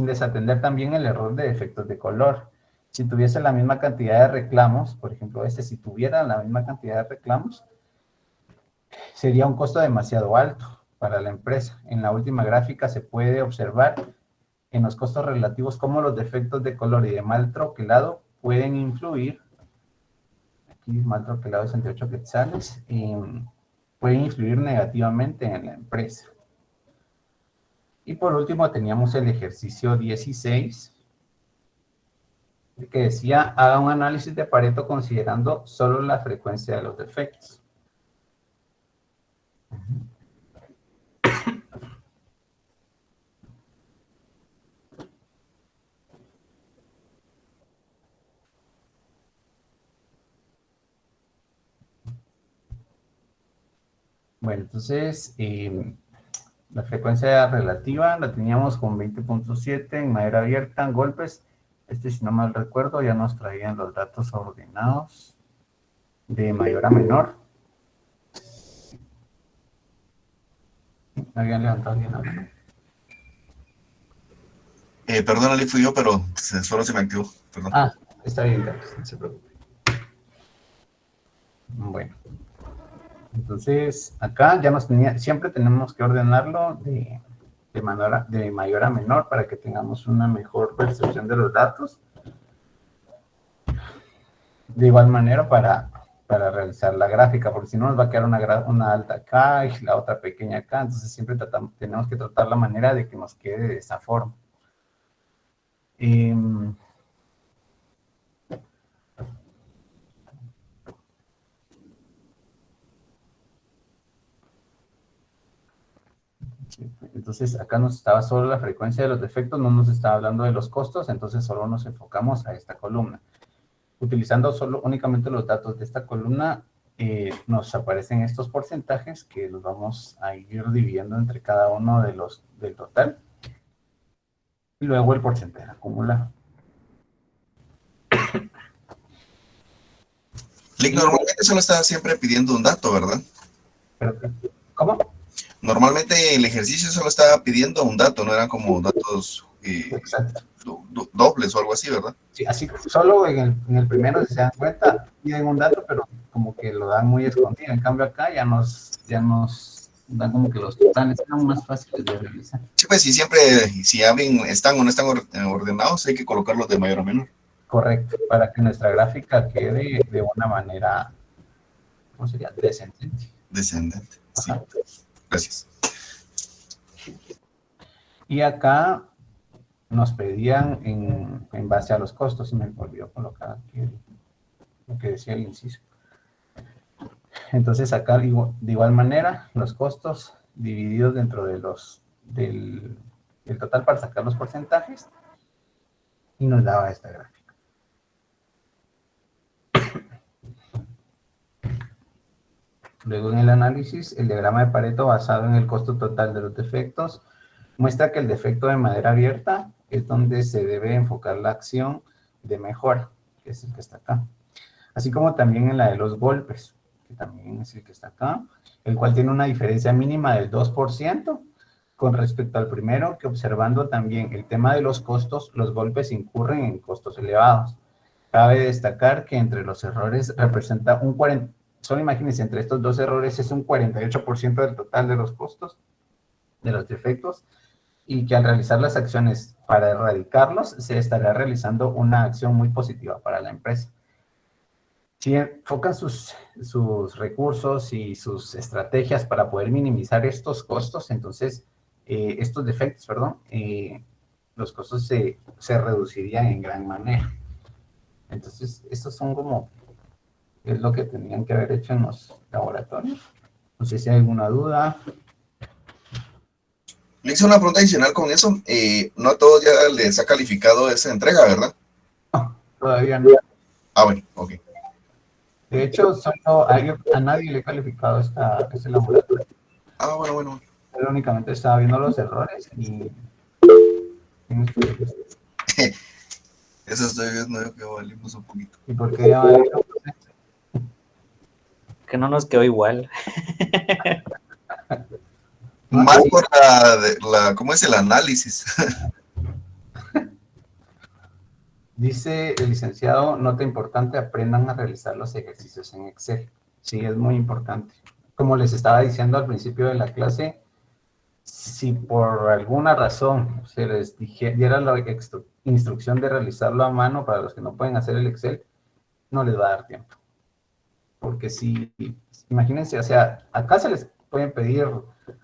desatender también el error de defectos de color. Si tuviese la misma cantidad de reclamos, por ejemplo, si tuviera la misma cantidad de reclamos, sería un costo demasiado alto para la empresa. En la última gráfica se puede observar en los costos relativos cómo los defectos de color y de mal troquelado pueden influir. Aquí mal troquelado 68 quetzales, pueden influir negativamente en la empresa. Y por último teníamos el ejercicio 16, que decía, haga un análisis de Pareto considerando solo la frecuencia de los defectos. Bueno, entonces, la frecuencia relativa la teníamos con 20.7 en madera abierta, en golpes. Si no mal recuerdo, ya nos traían los datos ordenados de mayor a menor. ¿Habían levantado bien la mano? Perdón, Ali, fui yo, pero solo se me activó. Perdón. Ah, está bien, Carlos, no se preocupe. Bueno. Entonces, acá ya siempre tenemos que ordenarlo de mayor a menor para que tengamos una mejor percepción de los datos. De igual manera para realizar la gráfica, porque si no nos va a quedar una alta acá y la otra pequeña acá, entonces siempre tenemos que tratar la manera de que nos quede de esa forma. Entonces acá nos estaba solo la frecuencia de los defectos, no nos estaba hablando de los costos, entonces solo nos enfocamos a esta columna. Utilizando únicamente los datos de esta columna, nos aparecen estos porcentajes que los vamos a ir dividiendo entre cada uno de los del total. Y luego el porcentaje acumulado. Lick, normalmente solo está siempre pidiendo un dato, ¿verdad? ¿Cómo? Normalmente el ejercicio solo estaba pidiendo un dato, no eran como datos dobles o algo así, ¿verdad? Sí, así solo en el primero, si se dan cuenta, piden un dato, pero como que lo dan muy escondido. En cambio acá ya nos dan como que los totales sean más fáciles de realizar. Sí, pues si siempre, si están o no están ordenados, hay que colocarlos de mayor a menor. Correcto, para que nuestra gráfica quede de una manera, ¿cómo sería? Descendente. Descendente, sí. Ajá. Gracias. Y acá nos pedían en base a los costos, y me olvidó colocar aquí lo que decía el inciso. Entonces acá de igual manera los costos divididos dentro de del total para sacar los porcentajes y nos daba esta gráfica. Luego en el análisis, el diagrama de Pareto basado en el costo total de los defectos muestra que el defecto de madera abierta es donde se debe enfocar la acción de mejora, que es el que está acá. Así como también en la de los golpes, que también es el que está acá, el cual tiene una diferencia mínima del 2% con respecto al primero, que observando también el tema de los costos, los golpes incurren en costos elevados. Cabe destacar que entre los errores representa un 40%, solo imagínense, entre estos dos errores es un 48% del total de los costos, de los defectos, y que al realizar las acciones para erradicarlos, se estará realizando una acción muy positiva para la empresa. Si enfocan sus recursos y sus estrategias para poder minimizar estos costos, entonces, estos defectos, perdón, los costos se reducirían en gran manera. Entonces, estos son como, es lo que tenían que haber hecho en los laboratorios. No sé si hay alguna duda. Le hice una pregunta adicional con eso. No a todos ya les ha calificado esa entrega, ¿verdad? No, todavía no. Ah, bueno, ok. De hecho, solo a nadie le he calificado ese laboratorio. Ah, bueno. Él únicamente estaba viendo los errores y... Eso estoy viendo que valimos un poquito. ¿Y por qué ya valieron? Que no nos quedó igual. Más por ¿cómo es el análisis? Dice el licenciado, nota importante, aprendan a realizar los ejercicios en Excel. Sí, es muy importante. Como les estaba diciendo al principio de la clase, si por alguna razón se les diera la instrucción de realizarlo a mano para los que no pueden hacer el Excel, no les va a dar tiempo. Porque si, imagínense, o sea, acá se les pueden pedir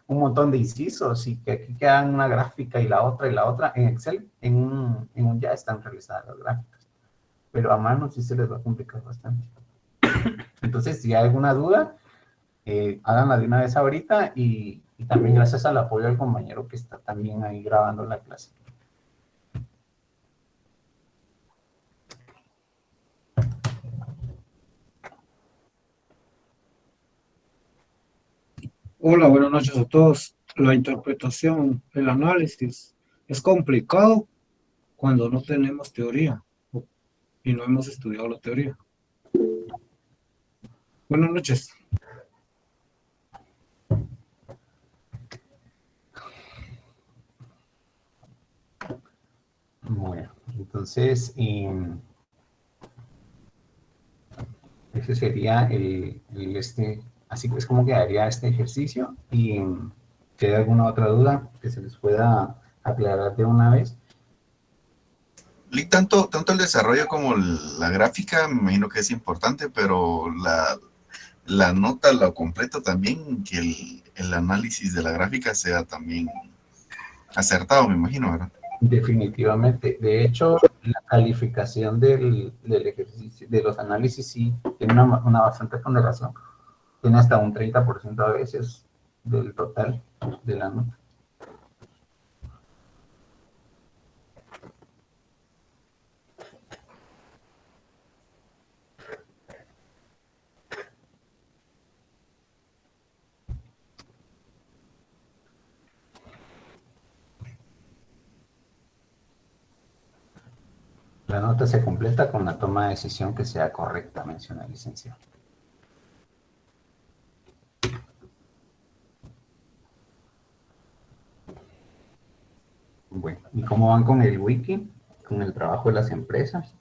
un montón de incisos y que aquí quedan una gráfica y la otra, en Excel, en un ya están realizadas las gráficas. Pero a mano sí se les va a complicar bastante. Entonces, si hay alguna duda, háganla de una vez ahorita y también gracias al apoyo del compañero que está también ahí grabando la clase. Hola, buenas noches a todos. La interpretación, el análisis es complicado cuando no tenemos teoría y no hemos estudiado la teoría. Buenas noches. Bueno, entonces, ese sería así es como quedaría este ejercicio. Y si hay alguna otra duda que se les pueda aclarar de una vez. Lick, tanto el desarrollo como la gráfica, me imagino que es importante, pero la nota, lo completo también, que el análisis de la gráfica sea también acertado, me imagino, ¿verdad? Definitivamente. De hecho, la calificación del ejercicio, de los análisis, sí tiene una bastante ponderación. Tiene hasta un 30% a veces del total de la nota. La nota se completa con la toma de decisión que sea correcta, menciona el licenciado. Bueno, ¿y cómo van con el wiki? Con el trabajo de las empresas.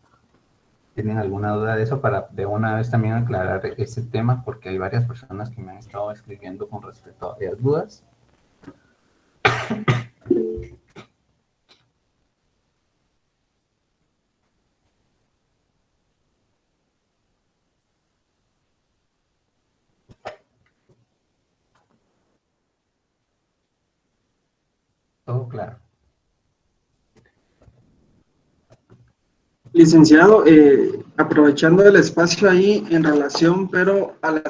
¿Tienen alguna duda de eso para de una vez también aclarar ese tema? Porque hay varias personas que me han estado escribiendo con respecto a varias dudas. Todo claro. Licenciado, aprovechando el espacio ahí en relación, pero a la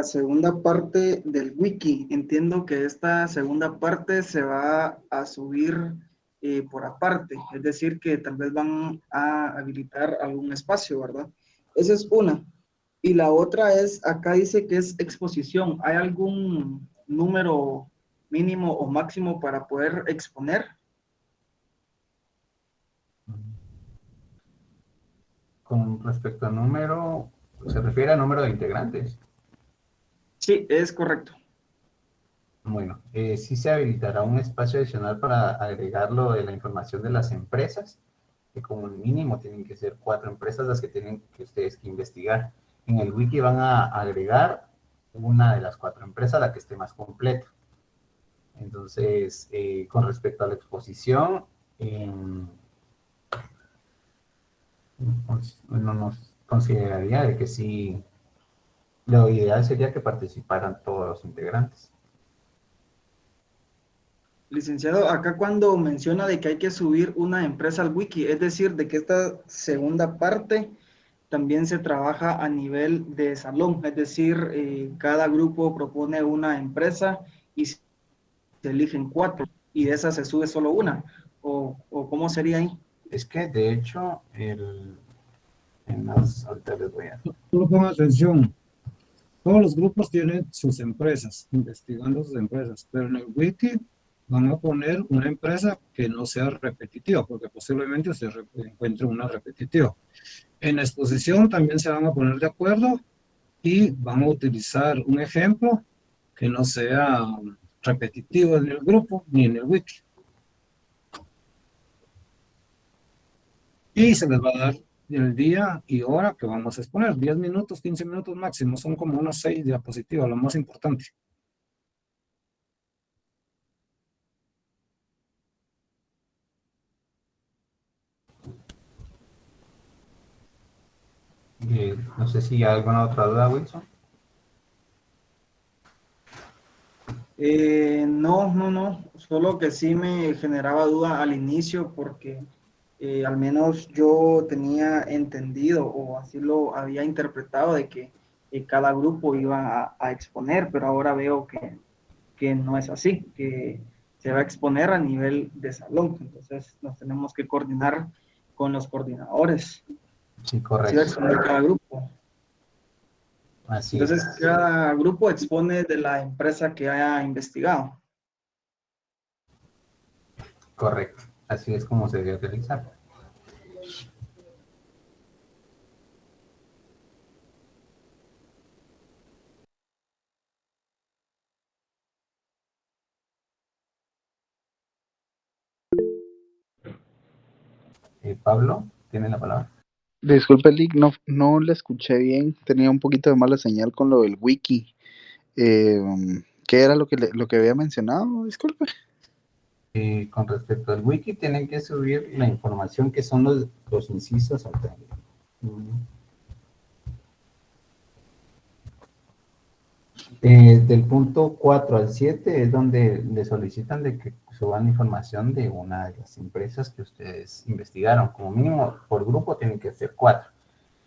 segunda parte del wiki, entiendo que esta segunda parte se va a subir por aparte, es decir, que tal vez van a habilitar algún espacio, ¿verdad? Esa es una. Y la otra es, acá dice que es exposición. ¿Hay algún número mínimo o máximo para poder exponer? Con respecto al número, ¿se refiere al número de integrantes? Sí, es correcto. Bueno, sí se habilitará un espacio adicional para agregarlo de la información de las empresas, que como mínimo tienen que ser 4 empresas las que tienen que ustedes que investigar. En el wiki van a agregar una de las 4 empresas, la que esté más completa. Entonces, con respecto a la exposición, no nos consideraría de que sí, lo ideal sería que participaran todos los integrantes. Licenciado, acá cuando menciona de que hay que subir una empresa al wiki, es decir, de que esta segunda parte también se trabaja a nivel de salón, es decir, cada grupo propone una empresa y se eligen 4 y de esas se sube solo una, o ¿cómo sería ahí? Es que de hecho, ahorita les voy a... Solo pongan atención. Todos los grupos tienen sus empresas, investigando sus empresas, pero en el wiki van a poner una empresa que no sea repetitiva, porque posiblemente se encuentre una repetitiva. En la exposición también se van a poner de acuerdo y van a utilizar un ejemplo que no sea repetitivo en el grupo ni en el wiki. Y se les va a dar el día y hora que vamos a exponer, 10 minutos, 15 minutos máximo, son como unas 6 diapositivas, lo más importante. No sé si hay alguna otra duda, Wilson. No, solo que sí me generaba duda al inicio porque al menos yo tenía entendido o así lo había interpretado de que cada grupo iba a exponer, pero ahora veo que no es así, que se va a exponer a nivel de salón, entonces nos tenemos que coordinar con los coordinadores. Sí, correcto. Se va a exponer cada grupo. Así Entonces, es. cada grupo expone de la empresa que haya investigado. Correcto. Así es como se debe realizar. Pablo, ¿tiene la palabra? Disculpe, Lick, no le escuché bien. Tenía un poquito de mala señal con lo del wiki. Eh, ¿Qué era lo que había mencionado? Disculpe. Con respecto al wiki, tienen que subir la información que son los incisos alternos. Del punto 4 al 7 es donde le solicitan de que suban información de una de las empresas que ustedes investigaron. Como mínimo, por grupo tienen que ser 4,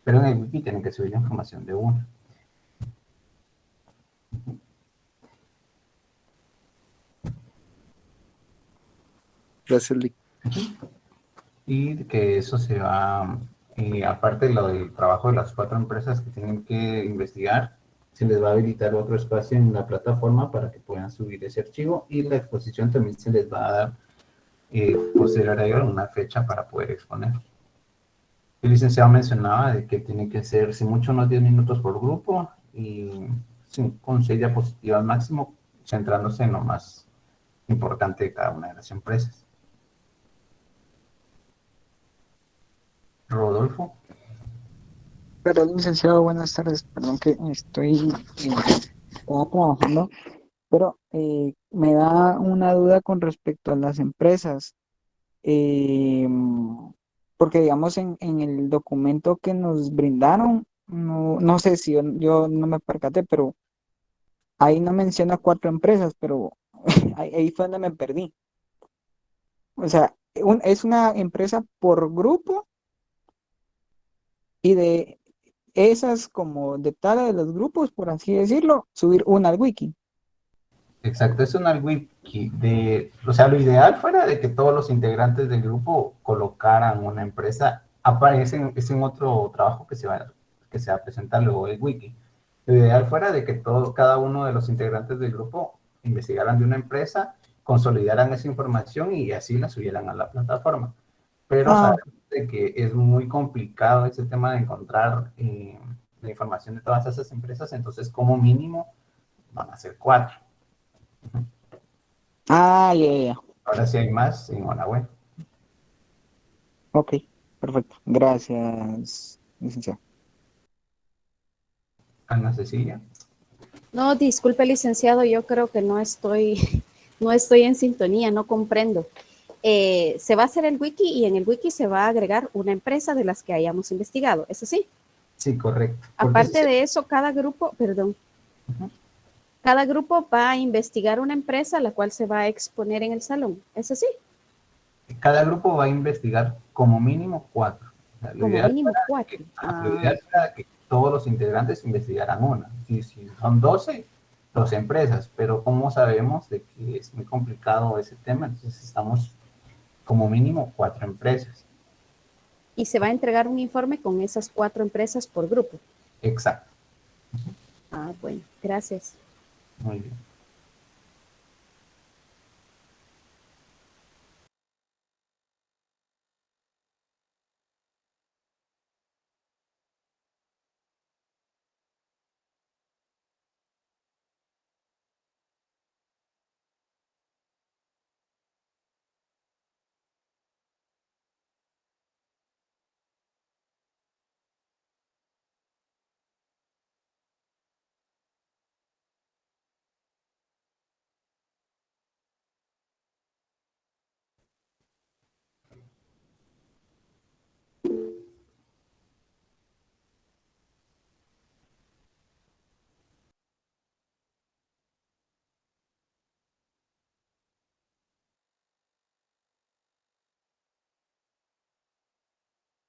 pero en el wiki tienen que subir la información de una. Gracias, Lick. Y que eso se va, aparte de lo del trabajo de las 4 empresas que tienen que investigar, se les va a habilitar otro espacio en la plataforma para que puedan subir ese archivo, y la exposición también se les va a dar posterior a ello una fecha para poder exponer. El licenciado mencionaba de que tiene que ser, si mucho, unos 10 minutos por grupo y con 6 diapositivas máximo, centrándose en lo más importante de cada una de las empresas. Rodolfo. Perdón, licenciado, buenas tardes. Perdón que estaba trabajando, pero me da una duda con respecto a las empresas. Eh, Porque, digamos, en el documento que nos brindaron, no sé si yo no me percaté, pero ahí no menciona 4 empresas, pero ahí fue donde me perdí. O sea, es una empresa por grupo y de esas como de tal de los grupos, por así decirlo, subir una al wiki. Exacto, es una wiki o sea, lo ideal fuera de que todos los integrantes del grupo colocaran una empresa. Aparece, es en otro trabajo que se va a presentar luego el wiki. Lo ideal fuera de que cada uno de los integrantes del grupo investigaran de una empresa, consolidaran esa información y así la subieran a la plataforma. Pero sabemos de que es muy complicado ese tema de encontrar la información de todas esas empresas, entonces como mínimo van a ser 4. Ya. Ahora sí hay más, enhorabuena. Ok, perfecto. Gracias, licenciado. Ana Cecilia. No, disculpe, licenciado, yo creo que no estoy en sintonía, no comprendo. Se va a hacer el wiki y en el wiki se va a agregar una empresa de las que hayamos investigado, ¿es así? Sí, correcto. Aparte de eso, cada grupo va a investigar una empresa a la cual se va a exponer en el salón, ¿es así? Cada grupo va a investigar como mínimo 4. O sea, Como mínimo 4. Lo ideal será que todos los integrantes investigaran una. Si son 12 empresas, pero como sabemos de que es muy complicado ese tema, entonces estamos como mínimo 4 empresas. Y se va a entregar un informe con esas 4 empresas por grupo. Exacto. Bueno, gracias. Muy bien.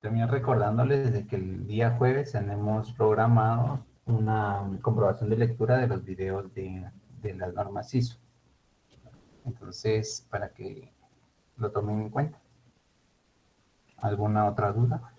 También recordándoles de que el día jueves tenemos programado una comprobación de lectura de los videos de las normas ISO. Entonces, para que lo tomen en cuenta. ¿Alguna otra duda?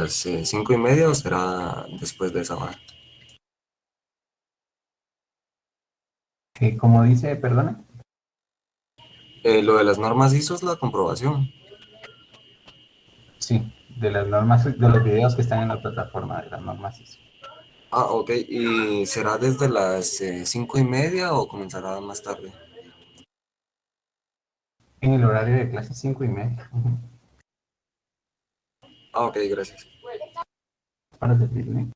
las 5:30 o será después de esa hora? Como dice, perdona. Lo de las normas ISO es la comprobación. Sí, de las normas, de los videos que están en la plataforma de las normas ISO. Ah, ok. ¿Y será desde las 5:30 o comenzará más tarde? En el horario de clase 5:30. Ah, ok, gracias. Para servirle.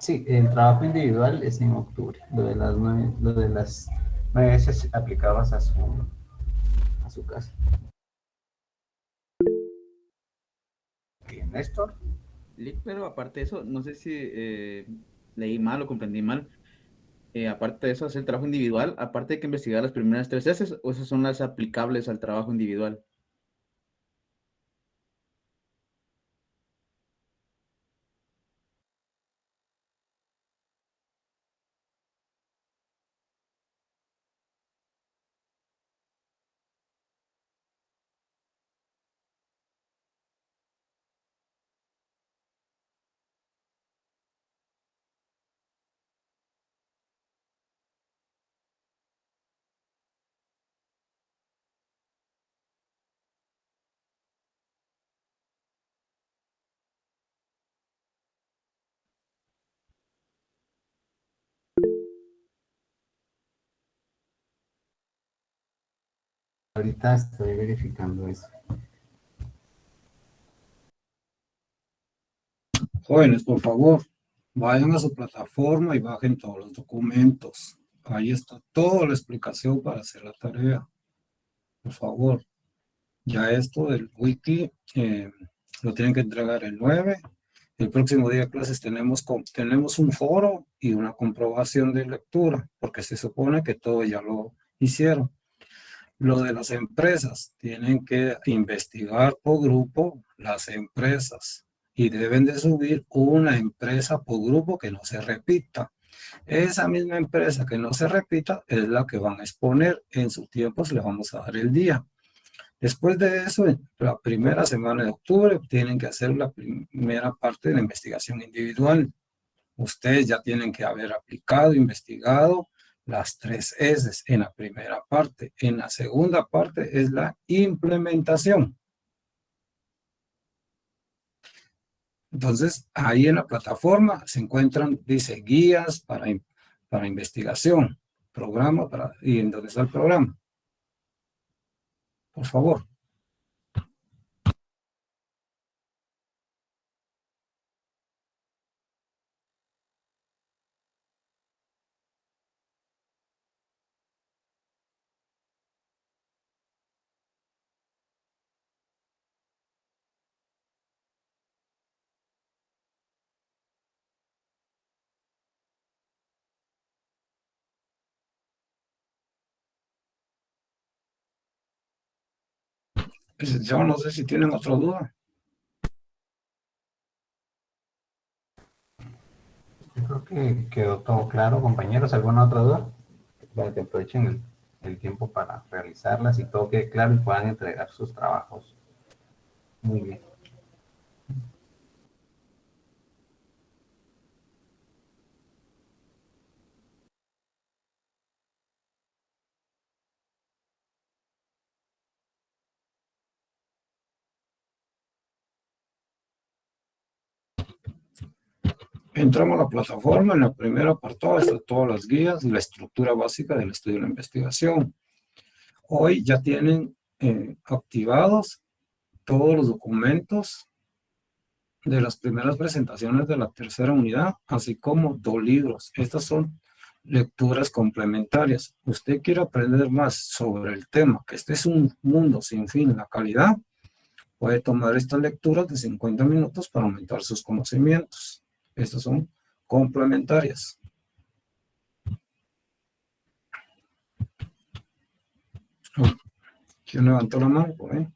Sí, el trabajo individual es en octubre. Lo de las 9 veces aplicadas a su casa. Néstor. Pero aparte de eso, no sé si leí mal o comprendí mal. Aparte de eso, hacer el trabajo individual, aparte de que investigar las primeras 3 S, o esas son las aplicables al trabajo individual. Ahorita estoy verificando eso. Jóvenes, por favor, vayan a su plataforma y bajen todos los documentos. Ahí está toda la explicación para hacer la tarea. Por favor, ya esto del wiki lo tienen que entregar el 9. El próximo día de clases tenemos un foro y una comprobación de lectura, porque se supone que todo ya lo hicieron. Lo de las empresas, tienen que investigar por grupo las empresas y deben de subir una empresa por grupo que no se repita. Esa misma empresa que no se repita es la que van a exponer. En su tiempo le vamos a dar el día. Después de eso, en la primera semana de octubre, tienen que hacer la primera parte de la investigación individual. Ustedes ya tienen que haber aplicado, investigado las 3 S en la primera parte. En la segunda parte es la implementación. Entonces, ahí en la plataforma se encuentran, dice, guías para investigación, programa, y en donde está el programa. Por favor. Yo no sé si tienen otra duda. Yo creo que quedó todo claro, compañeros. ¿Alguna otra duda? Para que aprovechen el tiempo para realizarlas y todo quede claro y puedan entregar sus trabajos. Muy bien. Entramos a la plataforma, en la primera apartado están todas las guías y la estructura básica del estudio de la investigación. Hoy ya tienen activados todos los documentos de las primeras presentaciones de la tercera unidad, así como 2 libros. Estas son lecturas complementarias. Usted quiere aprender más sobre el tema, que este es un mundo sin fin, la calidad, puede tomar estas lecturas de 50 minutos para aumentar sus conocimientos. Estas son complementarias. ¿Quién levantó la mano? Por ahí.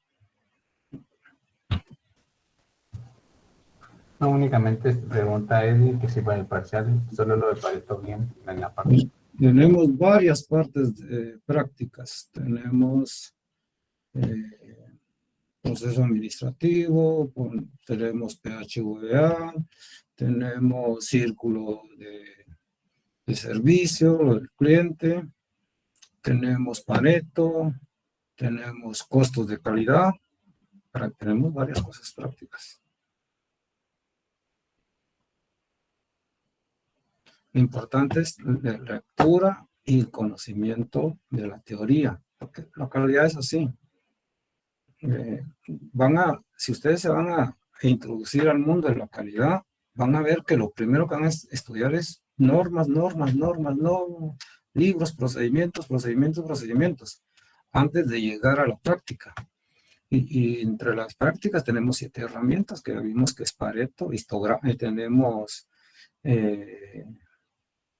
No, únicamente pregunta Eddie que si para el parcial solo lo de Pareto bien en la parte. Tenemos varias partes prácticas. Tenemos proceso administrativo, tenemos PHVA, tenemos círculo de servicio, lo del cliente, tenemos Pareto, tenemos costos de calidad, tenemos varias cosas prácticas. Lo importante es la lectura y el conocimiento de la teoría, porque la calidad es así. Si ustedes se van a introducir al mundo de la calidad, van a ver que lo primero que van a estudiar es normas, libros, procedimientos, antes de llegar a la práctica. Y entre las prácticas tenemos 7 herramientas que vimos que es Pareto, tenemos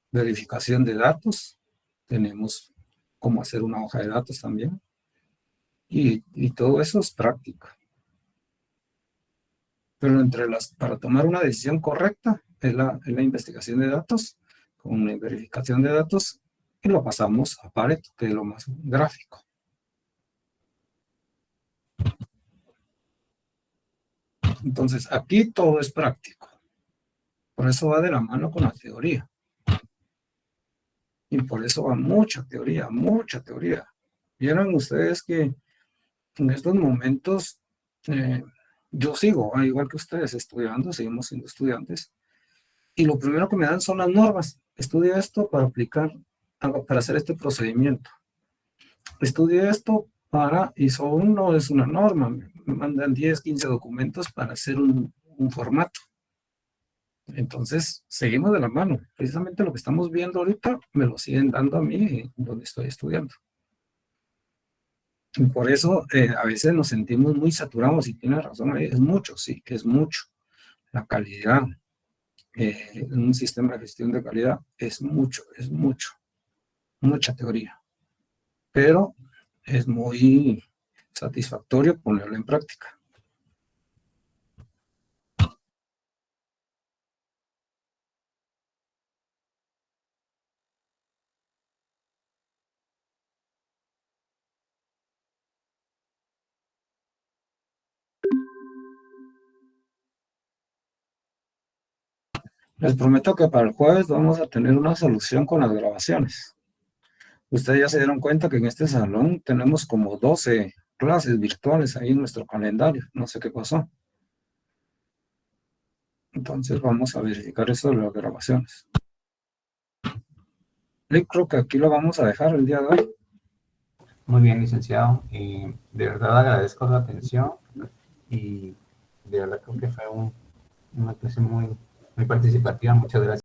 verificación de datos, tenemos cómo hacer una hoja de datos también. Y todo eso es práctico. Pero para tomar una decisión correcta es la investigación de datos, con la verificación de datos, y lo pasamos a Pareto, que es lo más gráfico. Entonces, aquí todo es práctico. Por eso va de la mano con la teoría. Y por eso va mucha teoría, mucha teoría. Vieron ustedes que en estos momentos yo sigo, igual que ustedes, estudiando, seguimos siendo estudiantes, y lo primero que me dan son las normas. Estudia esto para para hacer este procedimiento. Estudia esto ISO 1 es una norma, me mandan 10, 15 documentos para hacer un formato. Entonces, seguimos de la mano. Precisamente lo que estamos viendo ahorita me lo siguen dando a mí donde estoy estudiando. Y por eso a veces nos sentimos muy saturados, y tiene razón, es mucho, sí, que es mucho. La calidad en un sistema de gestión de calidad es mucho, mucha teoría. Pero es muy satisfactorio ponerlo en práctica. Les prometo que para el jueves vamos a tener una solución con las grabaciones. Ustedes ya se dieron cuenta que en este salón tenemos como 12 clases virtuales ahí en nuestro calendario. No sé qué pasó. Entonces vamos a verificar eso de las grabaciones. Yo creo que aquí lo vamos a dejar el día de hoy. Muy bien, licenciado. De verdad agradezco la atención y de verdad creo que fue una clase muy participativa. Muchas gracias.